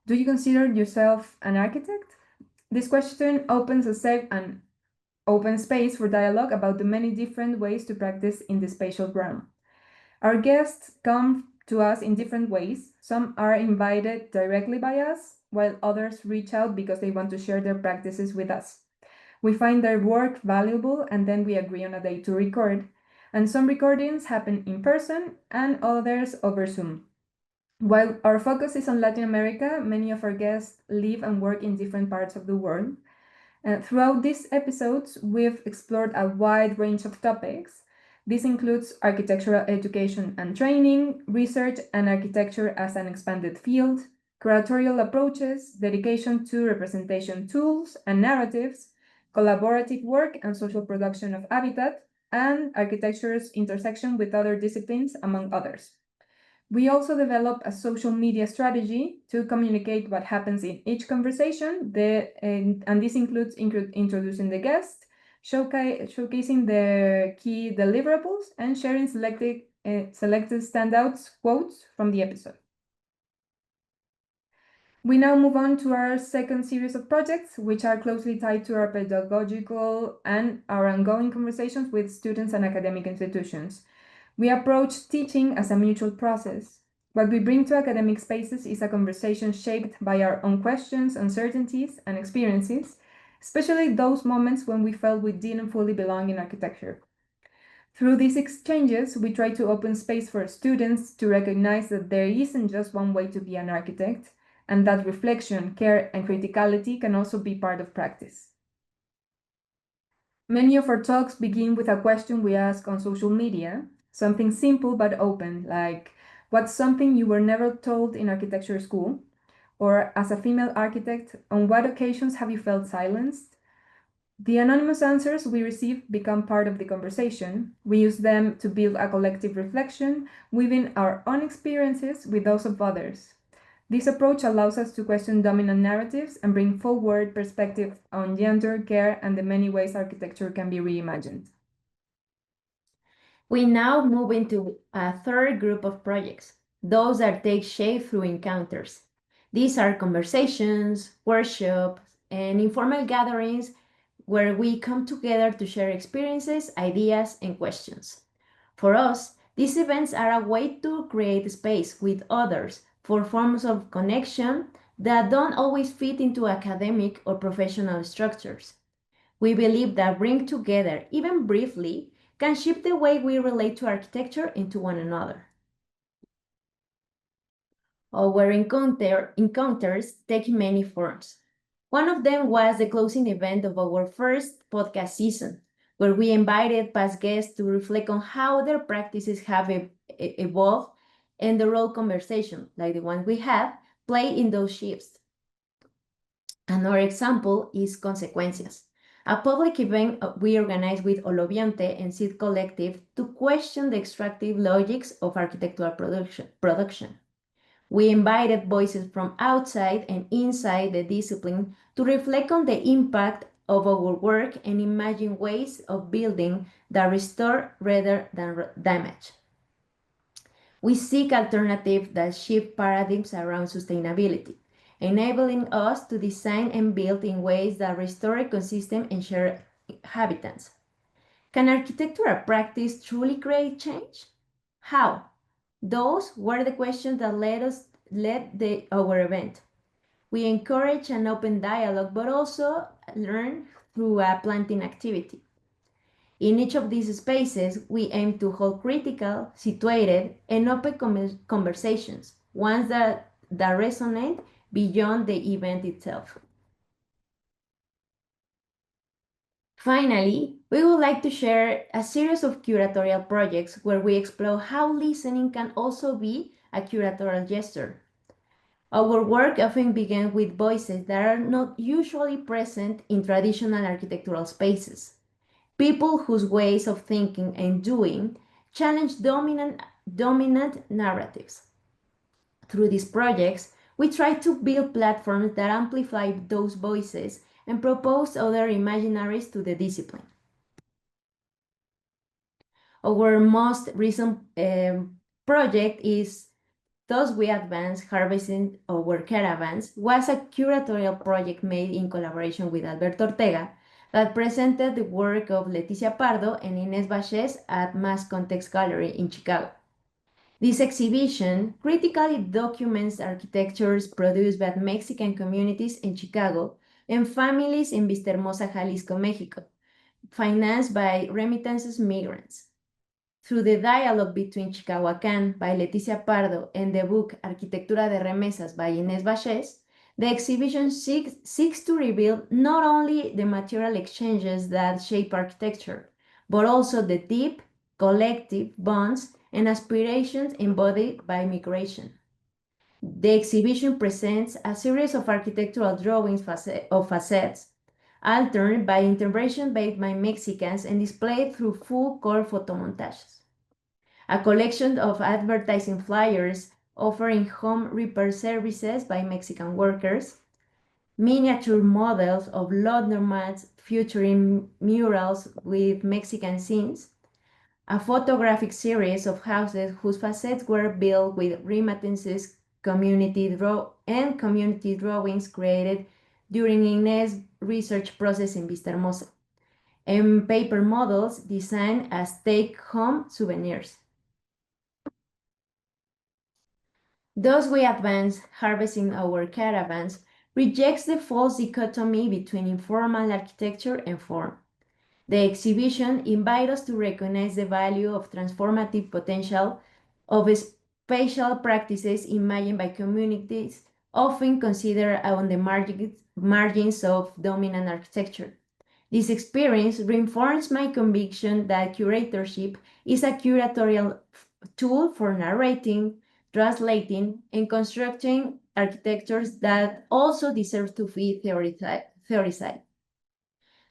Do you consider yourself an architect? This question opens an open space for dialogue about the many different ways to practice in the spatial realm. Our guests come to us in different ways. Some are invited directly by us, while others reach out because they want to share their practices with us. We find their work valuable, and then we agree on a day to record. And some recordings happen in person and others over Zoom. While our focus is on Latin America, many of our guests live and work in different parts of the world. Throughout these episodes, we've explored a wide range of topics. This includes architectural education and training, research and architecture as an expanded field, curatorial approaches, dedication to representation tools and narratives, collaborative work and social production of habitat, and architecture's intersection with other disciplines, among others. We also develop a social media strategy to communicate what happens in each conversation, and this includes introducing the guest, showcasing the key deliverables, and sharing selected standouts quotes from the episode. We now move on to our second series of projects, which are closely tied to our pedagogical and our ongoing conversations with students and academic institutions. We approach teaching as a mutual process. What we bring to academic spaces is a conversation shaped by our own questions, uncertainties, and experiences, especially those moments when we felt we didn't fully belong in architecture. Through these exchanges, we try to open space for students to recognize that there isn't just one way to be an architect, and that reflection, care, and criticality can also be part of practice. Many of our talks begin with a question we ask on social media, something simple but open, like, what's something you were never told in architecture school? Or, as a female architect, on what occasions have you felt silenced? The anonymous answers we receive become part of the conversation. We use them to build a collective reflection, weaving our own experiences with those of others. This approach allows us to question dominant narratives and bring forward perspective on gender, care, and the many ways architecture can be reimagined. We now move into a third group of projects, those that take shape through encounters. These are conversations, workshops, and informal gatherings where we come together to share experiences, ideas, and questions. For us, these events are a way to create space with others for forms of connection that don't always fit into academic or professional structures. We believe that bringing together, even briefly, can shift the way we relate to architecture and to one another. Our encounters take many forms. One of them was the closing event of our first podcast season, where we invited past guests to reflect on how their practices have evolved and the role conversation, like the one we have, play in those shifts. Another example is Consecuencias, a public event we organized with Olobiante and Seed Collective to question the extractive logics of architectural production. We invited voices from outside and inside the discipline to reflect on the impact of our work and imagine ways of building that restore rather than damage. We seek alternatives that shift paradigms around sustainability, enabling us to design and build in ways that restore ecosystem and share habitats. Can architectural practice truly create change? How? Those were the questions that led our event. We encourage an open dialogue, but also learn through a planting activity. In each of these spaces, we aim to hold critical, situated, and open conversations, ones that resonate beyond the event itself. Finally, we would like to share a series of curatorial projects where we explore how listening can also be a curatorial gesture. Our work often begins with voices that are not usually present in traditional architectural spaces. People whose ways of thinking and doing challenge dominant narratives. Through these projects, we try to build platforms that amplify those voices and propose other imaginaries to the discipline. Our most recent project is Thus We Advance Harvesting Our Caravans, was a curatorial project made in collaboration with Alberto Ortega that presented the work of Leticia Pardo and Inés Vásquez at Mass Context Gallery in Chicago. This exhibition critically documents architectures produced by Mexican communities in Chicago and families in Vistahermosa, Jalisco, Mexico, financed by remittances migrants. Through the dialogue between Chicahuacán by Leticia Pardo and the book Arquitectura de Remesas by Inés Vásquez, the exhibition seeks to reveal not only the material exchanges that shape architecture, but also the deep, collective bonds and aspirations embodied by migration. The exhibition presents a series of architectural drawings of facades, altered by intervention made by Mexicans and displayed through full-color photomontages. A collection of advertising flyers offering home repair services by Mexican workers, miniature models of laundromats featuring murals with Mexican scenes, a photographic series of houses whose facades were built with remittances, community drawings created during Inés' research process in Vista Hermosa, and paper models designed as take-home souvenirs. Thus we advance, harvesting our caravans, rejects the false dichotomy between informal architecture and form. The exhibition invites us to recognize the value of transformative potential of spatial practices imagined by communities often considered on the margins of dominant architecture. This experience reinforced my conviction that curatorship is a curatorial tool for narrating, translating, and constructing architectures that also deserve to be theorized.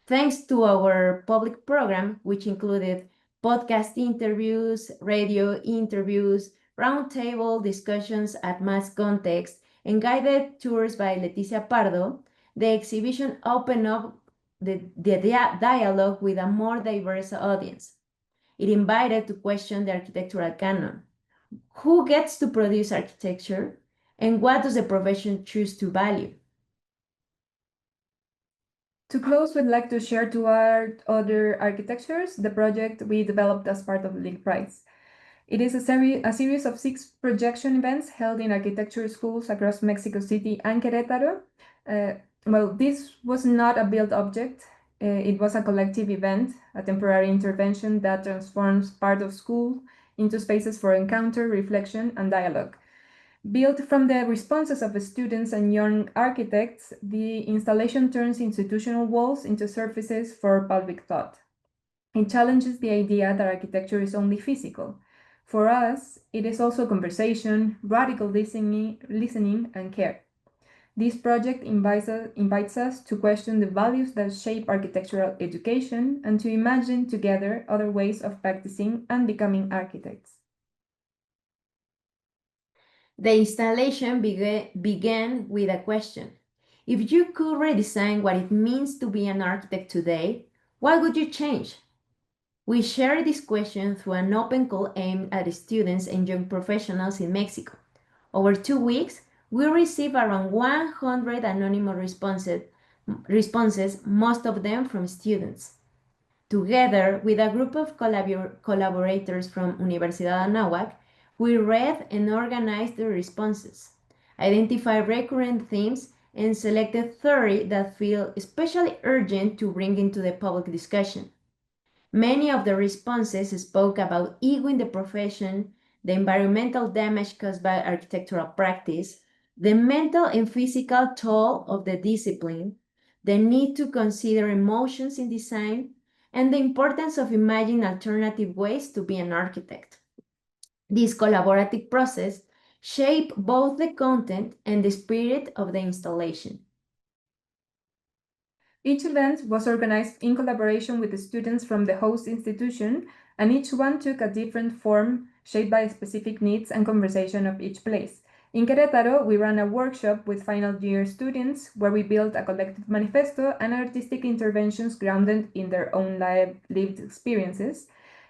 Thanks to our public program, which included podcast interviews, radio interviews, roundtable discussions at mass context, and guided tours by Leticia Pardo, the exhibition opened up the dialogue with a more diverse audience. It invited to question the architectural canon. Who gets to produce architecture, and what does the profession choose to value? To close, we'd like to share two other architectures, the project we developed as part of the League Prize. It is a series of 6 projection events held in architecture schools across Mexico City and Querétaro. This was not a built object. It was a collective event, a temporary intervention that transforms part of school into spaces for encounter, reflection, and dialogue. Built from the responses of the students and young architects, the installation turns institutional walls into surfaces for public thought. It challenges the idea that architecture is only physical. For us, it is also conversation, radical listening, and care. This project invites us to question the values that shape architectural education and to imagine together other ways of practicing and becoming architects. The installation began with a question. If you could redesign what it means to be an architect today, what would you change? We shared this question through an open call aimed at students and young professionals in Mexico. Over 2 weeks, we received around 100 anonymous responses, most of them from students. Together with a group of collaborators from Universidad Anáhuac, we read and organized the responses, identified recurrent themes, and selected 30 that feel especially urgent to bring into the public discussion. Many of the responses spoke about ego in the profession, the environmental damage caused by architectural practice, the mental and physical toll of the discipline, the need to consider emotions in design, and the importance of imagining alternative ways to be an architect. This collaborative process shaped both the content and the spirit of the installation. Each event was organized in collaboration with the students from the host institution, and each one took a different form shaped by specific needs and conversation of each place. In Querétaro, we ran a workshop with final year students where we built a collective manifesto and artistic interventions grounded in their own lived experiences.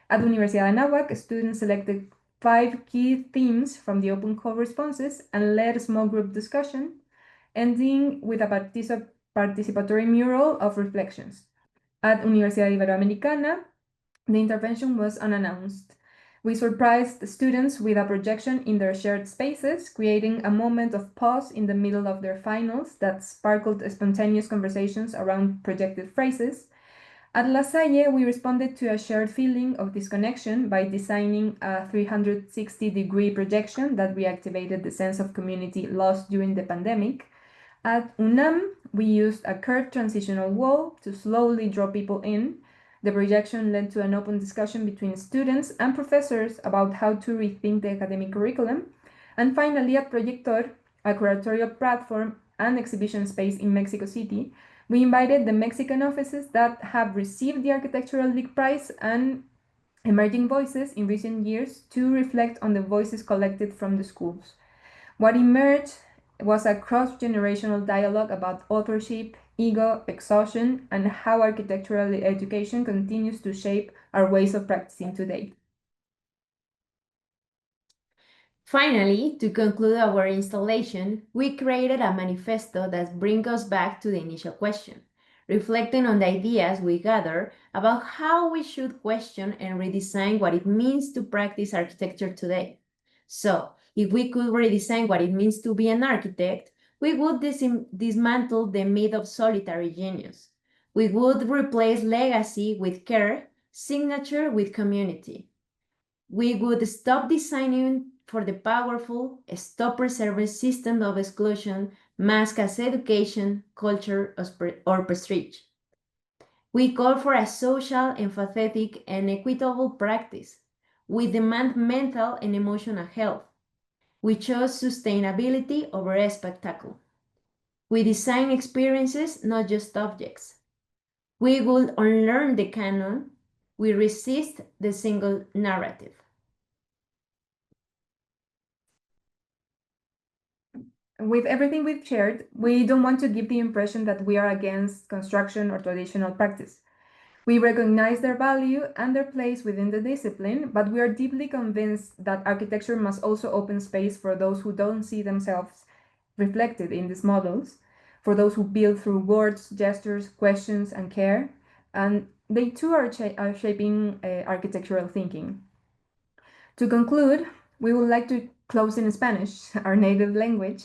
At Universidad Anáhuac, students selected 5 key themes from the open call responses and led a small group discussion, ending with a participatory mural of reflections. At Universidad Iberoamericana, the intervention was unannounced. We surprised the students with a projection in their shared spaces, creating a moment of pause in the middle of their finals that sparkled spontaneous conversations around projected phrases. At La Salle, we responded to a shared feeling of disconnection by designing a 360-degree projection that reactivated the sense of community lost during the pandemic. At UNAM, we used a curved transitional wall to slowly draw people in. The projection led to an open discussion between students and professors about how to rethink the academic curriculum. And finally, at Proyector, a curatorial platform and exhibition space in Mexico City, We invited the Mexican offices that have received the Architectural League Prize and emerging voices in recent years to reflect on the voices collected from the schools. What emerged was a cross-generational dialogue about authorship, ego, exhaustion, and how architectural education continues to shape our ways of practicing today. Finally, to conclude our installation, we created a manifesto that brings us back to the initial question, reflecting on the ideas we gather about how we should question and redesign what it means to practice architecture today. So, if we could redesign what it means to be an architect, we would dismantle the myth of solitary genius. We would replace legacy with care, signature with community. We would stop designing for the powerful, stop preserving systems of exclusion, mask as education, culture, or prestige. We call for a social, empathetic, and equitable practice. We demand mental and emotional health. We chose sustainability over spectacle. We design experiences, not just objects. We will unlearn the canon. We resist the single narrative. With everything we've shared, we don't want to give the impression that we are against construction or traditional practice. We recognize their value and their place within the discipline, but we are deeply convinced that architecture must also open space for those who don't see themselves reflected in these models, for those who build through words, gestures, questions, and care, and they too are shaping architectural thinking. To conclude, we would like to close in Spanish, our native language,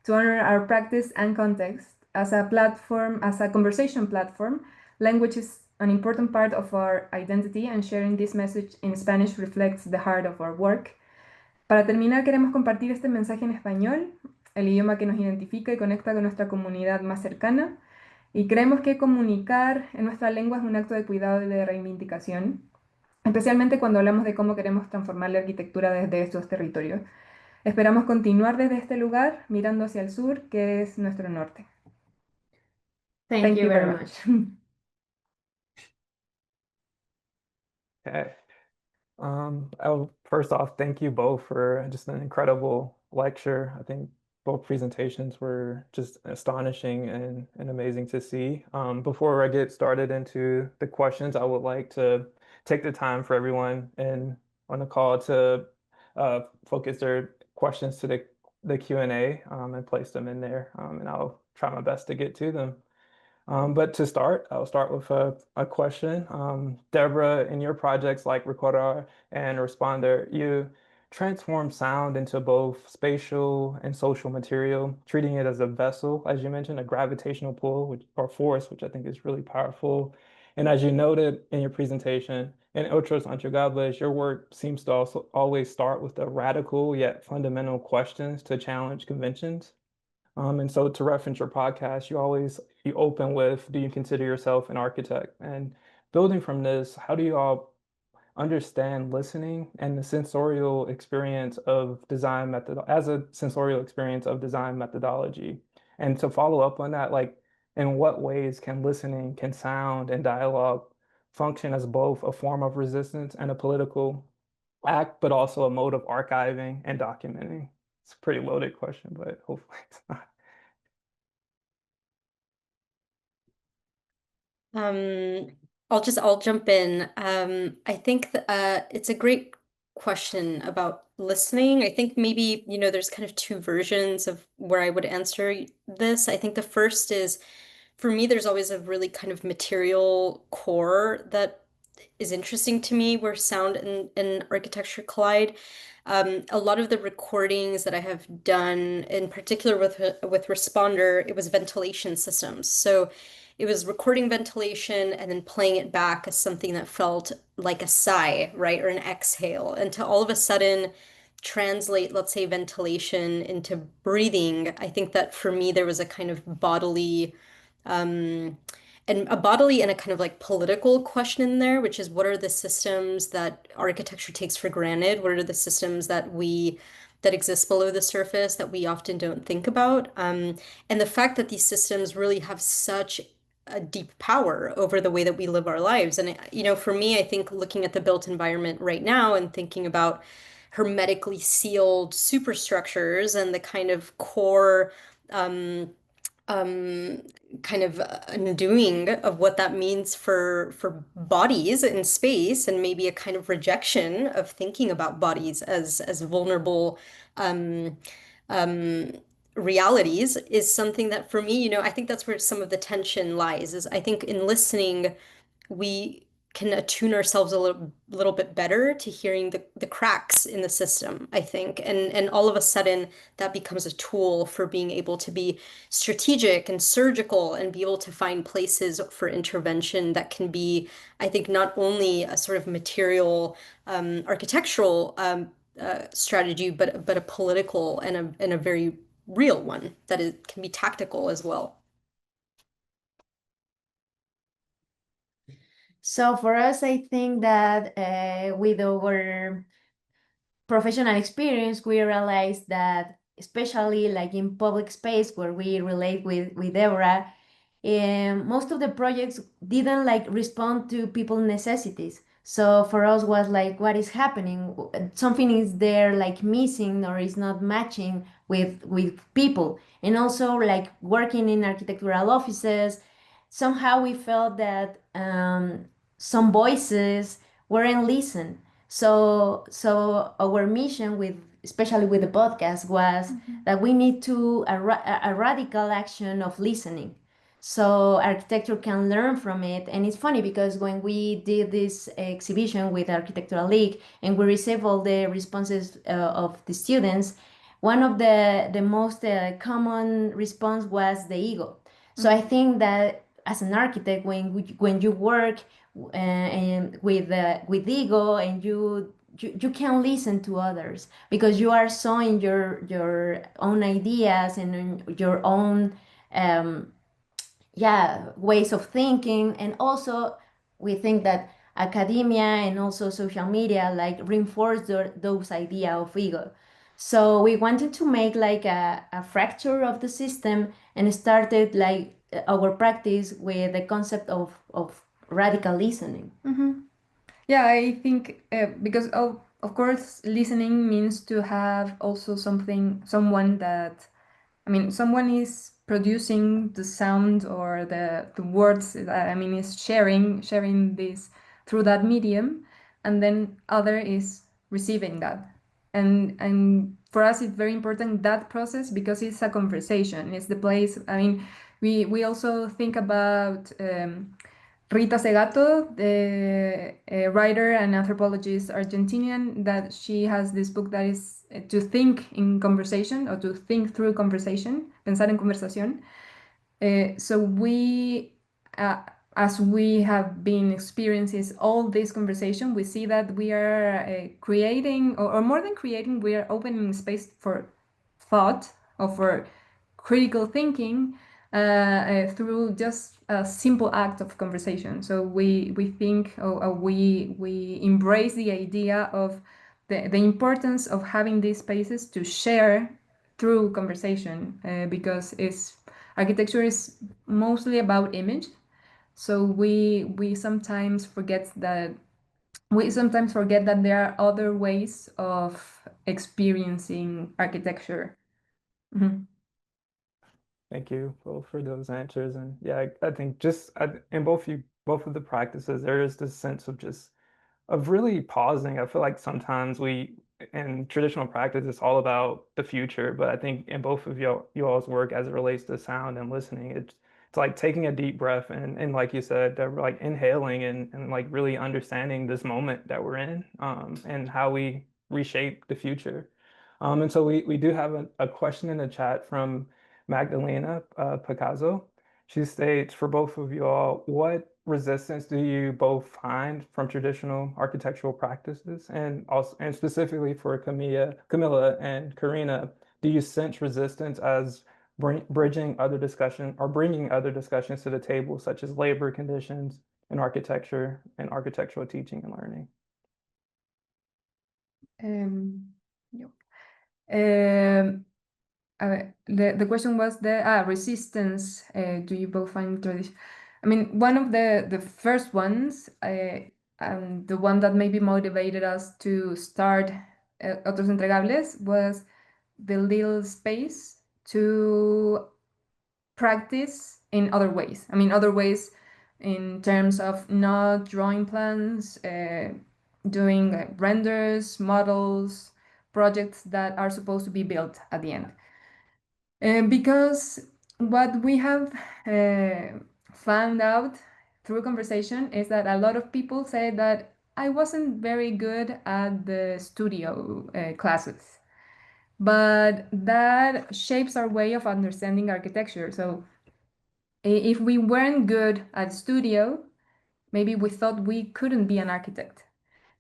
to honor our practice and context. As a platform, as a conversation platform, language is an important part of our identity, and sharing this message in Spanish reflects the heart of our work. Para terminar, queremos compartir este mensaje en español, el idioma que nos identifica y conecta con nuestra comunidad más cercana, y creemos que comunicar en nuestra lengua es un acto de cuidado y de reivindicación, especialmente cuando hablamos de cómo queremos transformar la arquitectura desde estos territorios. Esperamos continuar desde este lugar, mirando hacia el sur, que es nuestro norte. Thank you very much. Okay. First off, thank you both for just an incredible lecture. I think both presentations were just astonishing and amazing to see. Before I get started into the questions, I would like to take the time for everyone on the call to focus their questions to the Q&A and place them in there, and I'll try my best to get to them. But to start, I'll start with a question. Deborah, in your projects like Recordar and Responder, you transform sound into both spatial and social material, treating it as a vessel, as you mentioned, a gravitational pull or force, which I think is really powerful. And as you noted in your presentation, in Otros Entregables, your work seems to also always start with the radical yet fundamental questions to challenge conventions. And so to reference your podcast, you open with, do you consider yourself an architect? And building from this, how do you all understand listening and the sensorial experience of design methodology? And to follow up on that, like, in what ways can listening, can sound and dialogue function as both a form of resistance and a political act, but also a mode of archiving and documenting? It's a pretty loaded question, but hopefully it's not. I'll jump in. I think it's a great question about listening. I think maybe, there's kind of two versions of where I would answer this. I think the first is, for me, there's always a really kind of material core that is interesting to me, where sound and architecture collide. A lot of the recordings that I have done, in particular with Responder, it was ventilation systems. So it was recording ventilation and then playing it back as something that felt like a sigh, right? Or an exhale. And to all of a sudden translate, let's say, ventilation into breathing, I think that for me, there was a kind of bodily and a kind of like political question in there, which is, what are the systems that architecture takes for granted? What are the systems that exist below the surface that we often don't think about? And the fact that these systems really have such a deep power over the way that we live our lives. And, you know, for me, I think looking at the built environment right now and thinking about hermetically sealed superstructures and the kind of core kind of undoing of what that means for bodies in space, and maybe a kind of rejection of thinking about bodies as vulnerable um, um, realities, is something that for me, you know, I think that's where some of the tension lies, is I think in listening, we can attune ourselves a little bit better to hearing the cracks in the system, I think. And all of a sudden that becomes a tool for being able to be strategic and surgical and be able to find places for intervention that can be, I think, not only a sort of material architectural strategy, but a political and a very real one that can be tactical as well. So for us, I think that with our professional experience, we realized that, especially like in public space where we relate with Deborah, most of the projects didn't like respond to people's necessities. So for us was like, what is happening? Something is there like missing or is not matching with people. And also like working in architectural offices, somehow we felt that some voices weren't listened. So our mission with, especially with the podcast, was that we need to a radical action of listening, so architecture can learn from it. And it's funny because when we did this exhibition with Architectural League and we received all the responses of the students, one of the most common response was the ego. So I think that as an architect, when you work and with ego, and you can listen to others because you are sowing your own ideas and your own ways of thinking. And also we think that academia and also social media like reinforce those idea of ego. So we wanted to make like a fracture of the system and started like our practice with the concept of radical listening. Yeah, I think because of course listening means to have also someone that, I mean, someone is producing the sound or the words, I mean, is sharing this through that medium, and then other is receiving that. And for us it's very important, that process, because it's a conversation. It's the place, I mean, we also think about Rita Segato, the writer and anthropologist Argentinian, that she has this book that is To Think in Conversation, or To Think Through Conversation, Pensar en Conversación. So we, as we have been experiencing all this conversation, we see that we are creating, or more than creating, we are opening space for thought or for critical thinking through just a simple act of conversation. So we think, or we embrace the idea of the importance of having these spaces to share through conversation, because architecture is mostly about image. So we sometimes forget that there are other ways of experiencing architecture. Thank you both for those answers. And yeah, I think in both of the practices, there is this sense of really pausing. I feel like sometimes in traditional practice, it's all about the future, but I think in both of you all's work as it relates to sound and listening, it's like taking a deep breath and like you said, like inhaling and like really understanding this moment that we're in, and how we reshape the future. And so we do have a question in the chat from Magdalena Picasso. She states, for both of you all, what resistance do you both find from traditional architectural practices? And specifically for Camila and Karina, do you sense resistance as bringing other discussions to the table, such as labor conditions in architecture and architectural teaching and learning? The question was the resistance. Do you both find tradition? I mean, one of the first ones, the one that maybe motivated us to start Otros Entregables was the little space to practice in other ways. I mean, other ways in terms of not drawing plans, doing renders, models, projects that are supposed to be built at the end. Because what we have found out through conversation is that a lot of people say that I wasn't very good at the studio classes, but that shapes our way of understanding architecture. So if we weren't good at studio, maybe we thought we couldn't be an architect.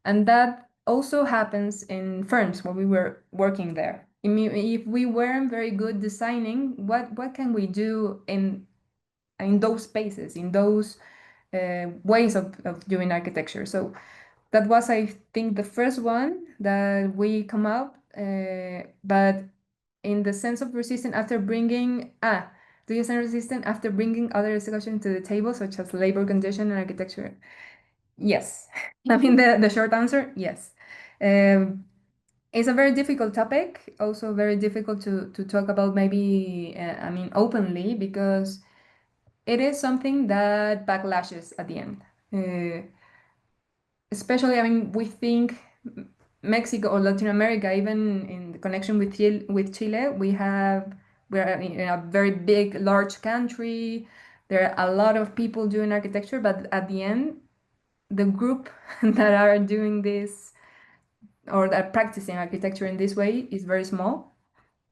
And that also happens in firms when we were working there. I mean, if we weren't very good designing, what can we do in those spaces, in those ways of doing architecture? So that was, I think, the first one that we come up, but in the sense of resistance after bringing, do you sense resistance after bringing other discussion to the table, such as labor condition and architecture? Yes. I mean, the short answer, yes. It's a very difficult topic, also very difficult to talk about maybe, I mean, openly, because it is something that backlashes at the end. Especially, I mean, we think Mexico or Latin America, even in the connection with Chile, we're in a very big, large country. There are a lot of people doing architecture, but at the end, the group that are doing this or that are practicing architecture in this way is very small.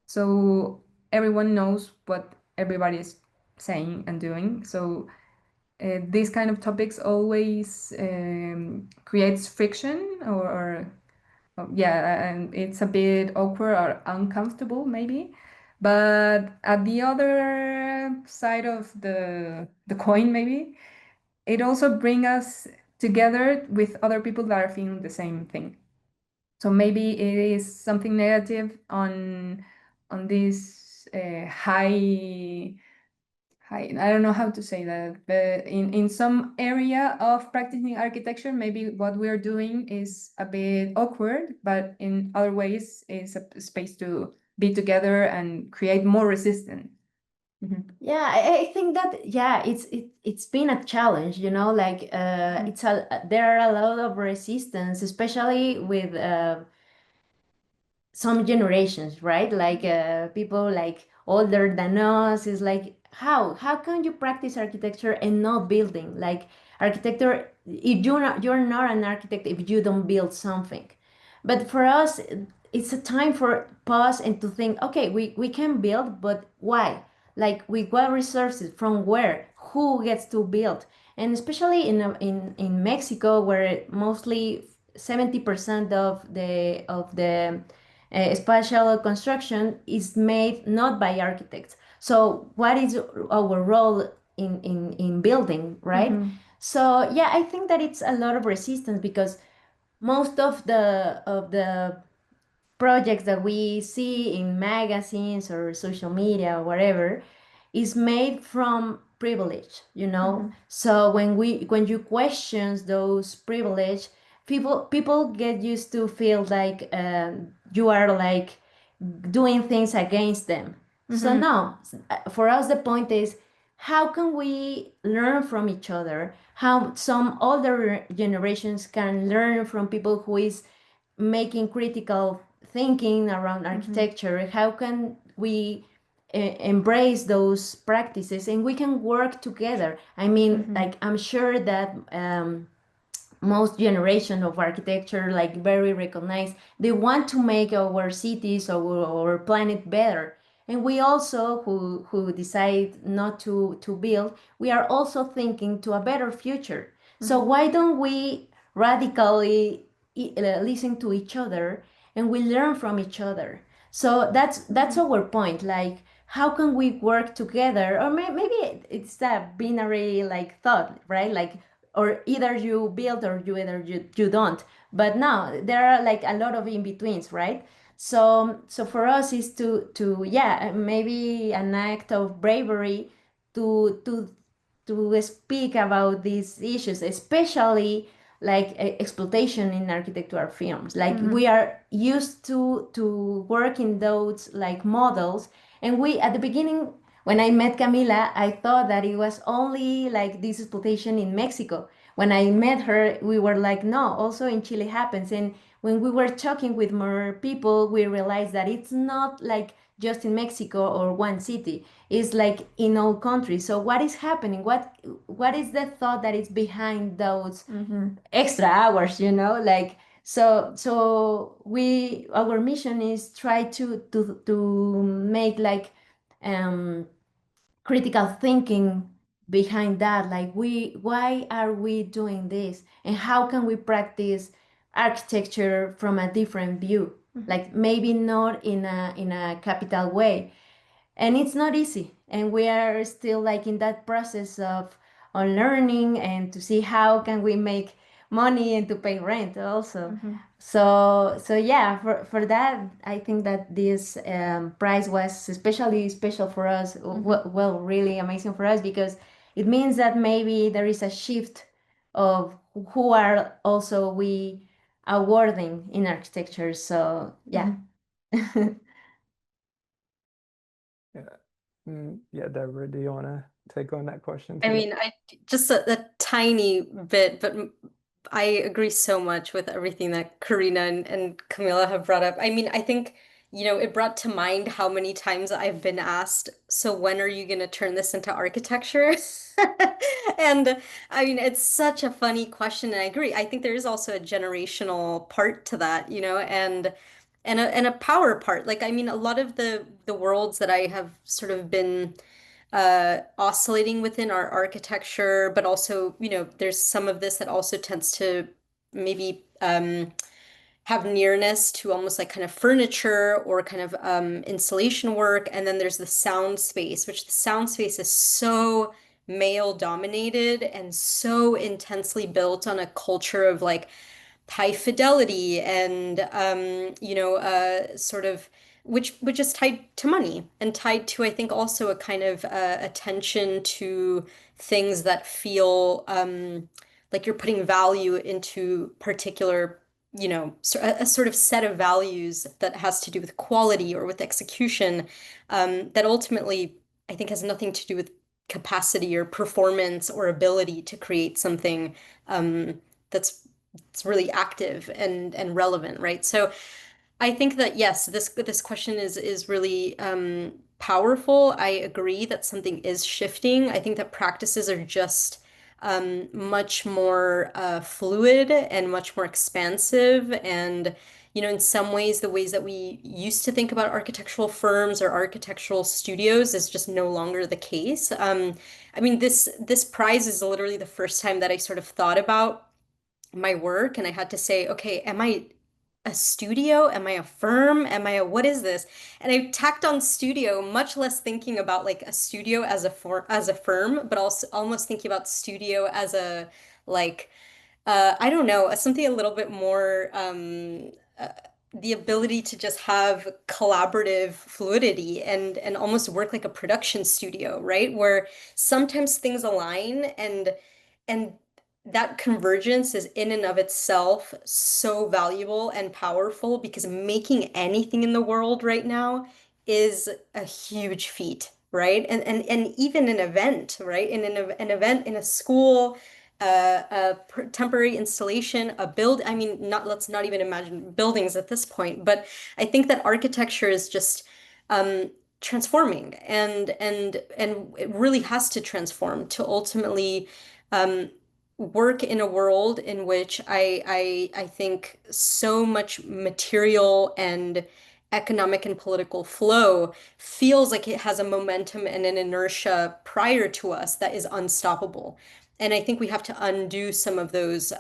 So everyone knows what everybody is saying and doing. So these kind of topics always creates friction yeah, and it's a bit awkward or uncomfortable maybe. But at the other side of the coin, maybe, it also brings us together with other people that are feeling the same thing. So maybe it is something negative on this I don't know how to say that, but in some area of practicing architecture, maybe what we're doing is a bit awkward, but in other ways, it's a space to be together and create more resistance. Yeah, I think that yeah, it's been a challenge, you know, like there are a lot of resistance, especially with some generations, right? Like people like older than us is like how can you practice architecture and not building? Like architecture, if you're not an architect if you don't build something. But for us, it's a time for pause and to think, okay, we can build, but why? Like with what resources, from where, who gets to build? And especially in Mexico, where mostly 70% of the spatial construction is made not by architects. So what is our role in building, right? So yeah, I think that it's a lot of resistance because most of the projects that we see in magazines or social media or whatever is made from privilege, you know. So when you questions those privilege, people get used to feel like you are like doing things against them. So no, for us the point is how can we learn from each other, how some older generations can learn from people who is making critical thinking around architecture. How can we embrace those practices and we can work together? I mean, like I'm sure that most generation of architecture, like very recognized, they want to make our cities or our planet better. And we also who decide not to build, we are also thinking to a better future. So why don't we radically listen to each other and we learn from each other? So that's our point. Like, how can we work together? Or maybe it's that binary like thought, right? Like, or either you build or you don't. But no, there are like a lot of in betweens, right? So for us is to yeah, maybe an act of bravery to to speak about these issues, especially like exploitation in architectural films. Like we are used to work in those like models, and we at the beginning when I met Camila, I thought that it was only like this exploitation in Mexico. When I met her, we were like, no, also in Chile happens. And when we were talking with more people, we realized that it's not like just in Mexico or one city. It's like in all countries. So what is happening? What is the thought that is behind those extra hours, you know? Like so we our mission is try to make like um critical thinking behind that, like why are we doing this and how can we practice architecture from a different view, like maybe not in a capital way. And it's not easy, and we are still like in that process of on learning and to see how can we make money and to pay rent also. So yeah, for that I think that this prize was especially special for us. Well, really amazing for us because it means that maybe there is a shift of who are also we awarding in architecture. So yeah. Yeah, Deborah, do you want to take on that question I too? mean, I just a tiny bit, but I agree so much with everything that Karina and Camila have brought up. I mean, I think, it brought to mind how many times I've been asked, so when are you going to turn this into architecture? And I mean, it's such a funny question, and I agree. I think there is also a generational part to that, and a power part. Like, I mean, a lot of the worlds that I have sort of been oscillating within our architecture, but also, there's some of this that also tends to maybe have nearness to almost like kind of furniture or kind of installation work. And then there's the sound space, which the sound space is so male dominated and so intensely built on a culture of like high fidelity and sort of which is tied to money and tied to I think also a kind of attention to things that feel like you're putting value into particular a sort of set of values that has to do with quality or with execution that ultimately I think has nothing to do with capacity or performance or ability to create something that's it's really active and relevant, right? So I think that yes, this question is really powerful. I agree that something is shifting. I think that practices are just much more fluid and much more expansive. And in some ways, the ways that we used to think about architectural firms or architectural studios is just no longer the case. I mean, this prize is literally the first time that I sort of thought about my work and I had to say, okay, am I a studio? Am I a firm? What is this? And I tacked on studio, much less thinking about like a studio as a firm, but also almost thinking about studio as a like I don't know, something a little bit more the ability to just have collaborative fluidity and almost work like a production studio, right? Where sometimes things align and that convergence is in and of itself so valuable and powerful because making anything in the world right now is a huge feat, right? And even an event, right? In an event in a school, temporary installation, a build. I mean, not let's not even imagine buildings at this point, but I think that architecture is just transforming and it really has to transform to ultimately um, work in a world in which I think so much material and economic and political flow feels like it has a momentum and an inertia prior to us that is unstoppable. And I think we have to undo some of those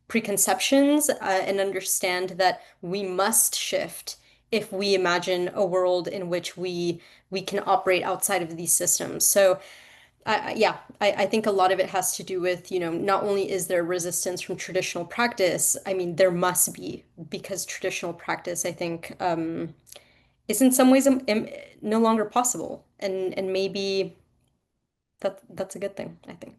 preconceptions and understand that we must shift if we imagine a world in which we can operate outside of these systems. So yeah, I think a lot of it has to do with, not only is there resistance from traditional practice, I mean, there must be, because traditional practice, I think, is in some ways no longer possible. And maybe that's a good thing, I think.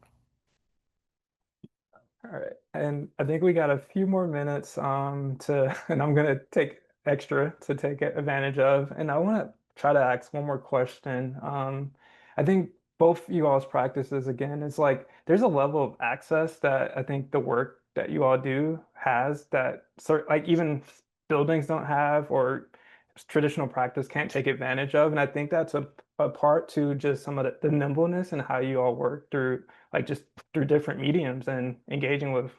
All right, and I think we got a few more minutes and I'm gonna take extra to take advantage of, and I want to try to ask one more question. I think both you all's practices again, it's like there's a level of access that I think the work that you all do has that sort like even buildings don't have or traditional practice can't take advantage of, and I think that's a part to just some of the nimbleness and how you all work through like just through different mediums and engaging with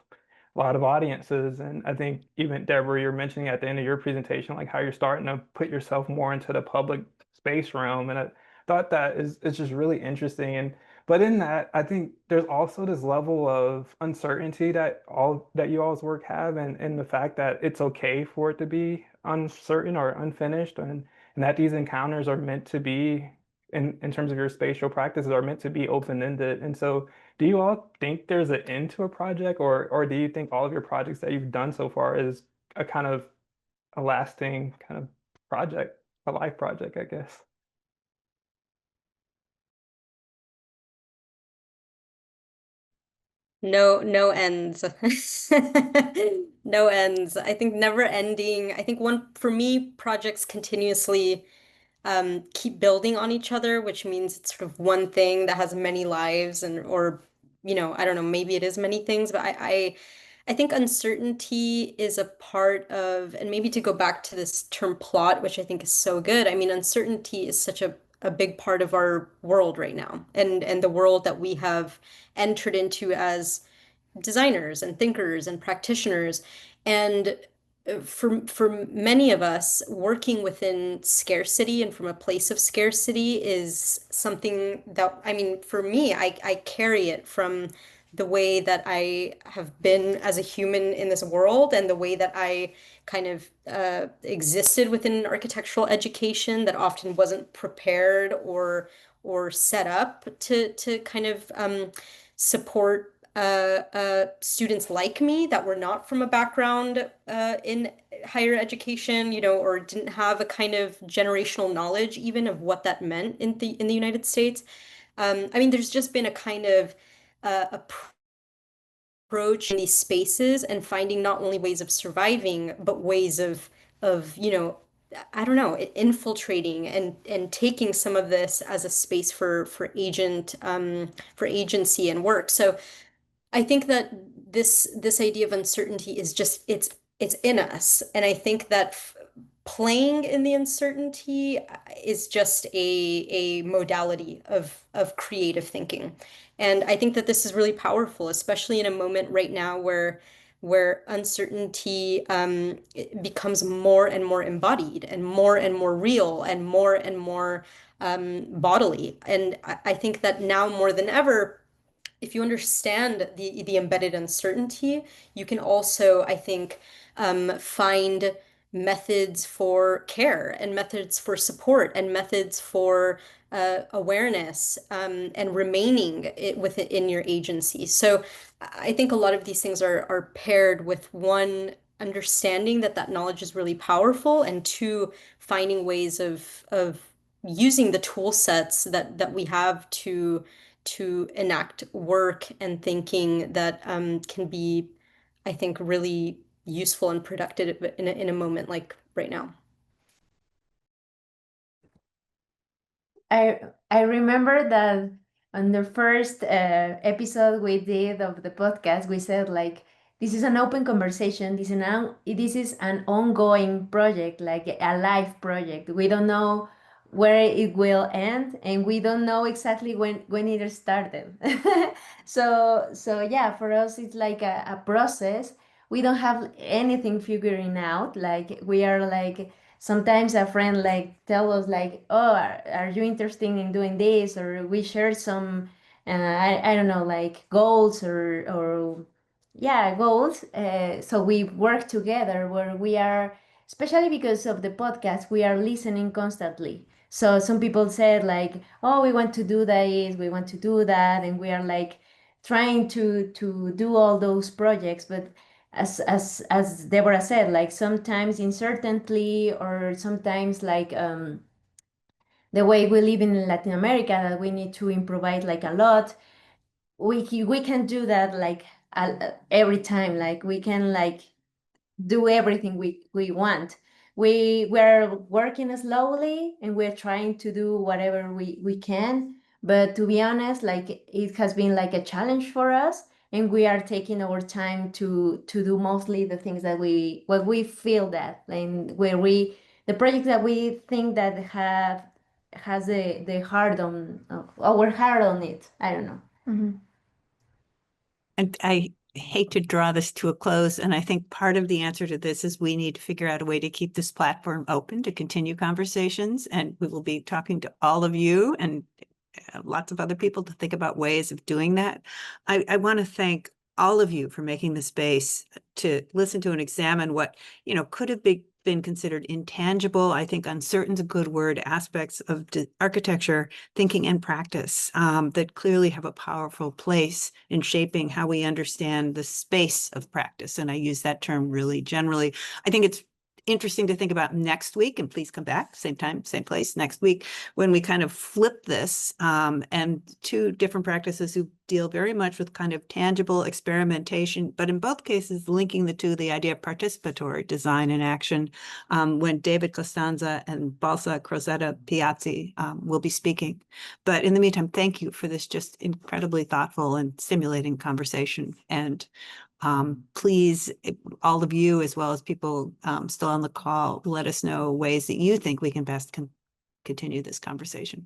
a lot of audiences. And I think even Deborah, you're mentioning at the end of your presentation, like how you're starting to put yourself more into the public space realm. And I thought that is just really interesting. And but in that, I think there's also this level of uncertainty that you all's work have, and the fact that it's okay for it to be uncertain or unfinished, and that these encounters are meant to be in terms of your spatial practices are meant to be open-ended. And so do you all think there's an end to a project, or do you think all of your projects that you've done so far is a kind of a lasting kind of project, a life project, I guess? No ends. No ends. I think never ending. I think one for me, projects continuously keep building on each other, which means it's sort of one thing that has many lives and or I don't know, maybe it is many things, but I think uncertainty is a part of, and maybe to go back to this term plot, which I think is so good. I mean, uncertainty is such a big part of our world right now, and the world that we have entered into as designers and thinkers and practitioners. And for many of us, working within scarcity and from a place of scarcity is something that, I mean, for me, I carry it from the way that I have been as a human in this world and the way that I kind of existed within an architectural education that often wasn't prepared or set up to kind of support students like me that were not from a background in higher education, or didn't have a kind of generational knowledge even of what that meant in the United States. I mean, there's just been a kind of approach in these spaces and finding not only ways of surviving, but ways of I don't know, infiltrating and taking some of this as a space for agency and work. So I think that this idea of uncertainty is just it's in us, and I think that playing in the uncertainty is just a modality of creative thinking, and I think that this is really powerful, especially in a moment right now where uncertainty it becomes more and more embodied and more real and more bodily, and I think that now more than ever if you understand the embedded uncertainty, you can also, I think, find methods for care and methods for support and methods for awareness and remaining within your agency. So I think a lot of these things are paired with one understanding that knowledge is really powerful, and two, finding ways of using the tool sets that we have to enact work and thinking that can be, I think, really useful and productive in a moment like right now. I remember that on the first episode we did of the podcast, we said like this is an open conversation. This is an ongoing project, like a live project. We don't know where it will end, and we don't know exactly when it started. So yeah, for us it's like a process. We don't have anything figuring out. Like we are like sometimes a friend like tell us like, oh, are you interested in doing this, or we share some I don't know, like goals or yeah, goals, so we work together where we are, especially because of the podcast, we are listening constantly. So some people said like, oh, we want to do this, we want to do that, and we are like trying to do all those projects. But as Deborah said, like sometimes inadvertently or sometimes like the way we live in Latin America, that we need to improvise like a lot. We can do that like every time. Like we can like do everything we want. We're working slowly and we're trying to do whatever we can. But to be honest, like it has been like a challenge for us, and we are taking our time to do mostly the things that we feel that, and where the projects that we think that has the heart on our heart on it. I don't know. Mhm. And I hate to draw this to a close, and I think part of the answer to this is we need to figure out a way to keep this platform open to continue conversations, and we will be talking to all of you and lots of other people to think about ways of doing that. I want to thank all of you for making the space to listen to and examine what, could have been considered intangible, I think uncertain's a good word, aspects of architecture, thinking and practice that clearly have a powerful place in shaping how we understand the space of practice. And I use that term really generally. I think it's interesting to think about next week, and please come back, same time, same place next week, when we kind of flip this and two different practices who deal very much with kind of tangible experimentation, but in both cases, linking the two, the idea of participatory design and action, when David Costanza and Balsa Crozetta Piazzi will be speaking. But in the meantime, thank you for this just incredibly thoughtful and stimulating conversation. And please, all of you, as well as people still on the call, let us know ways that you think we can best continue this conversation.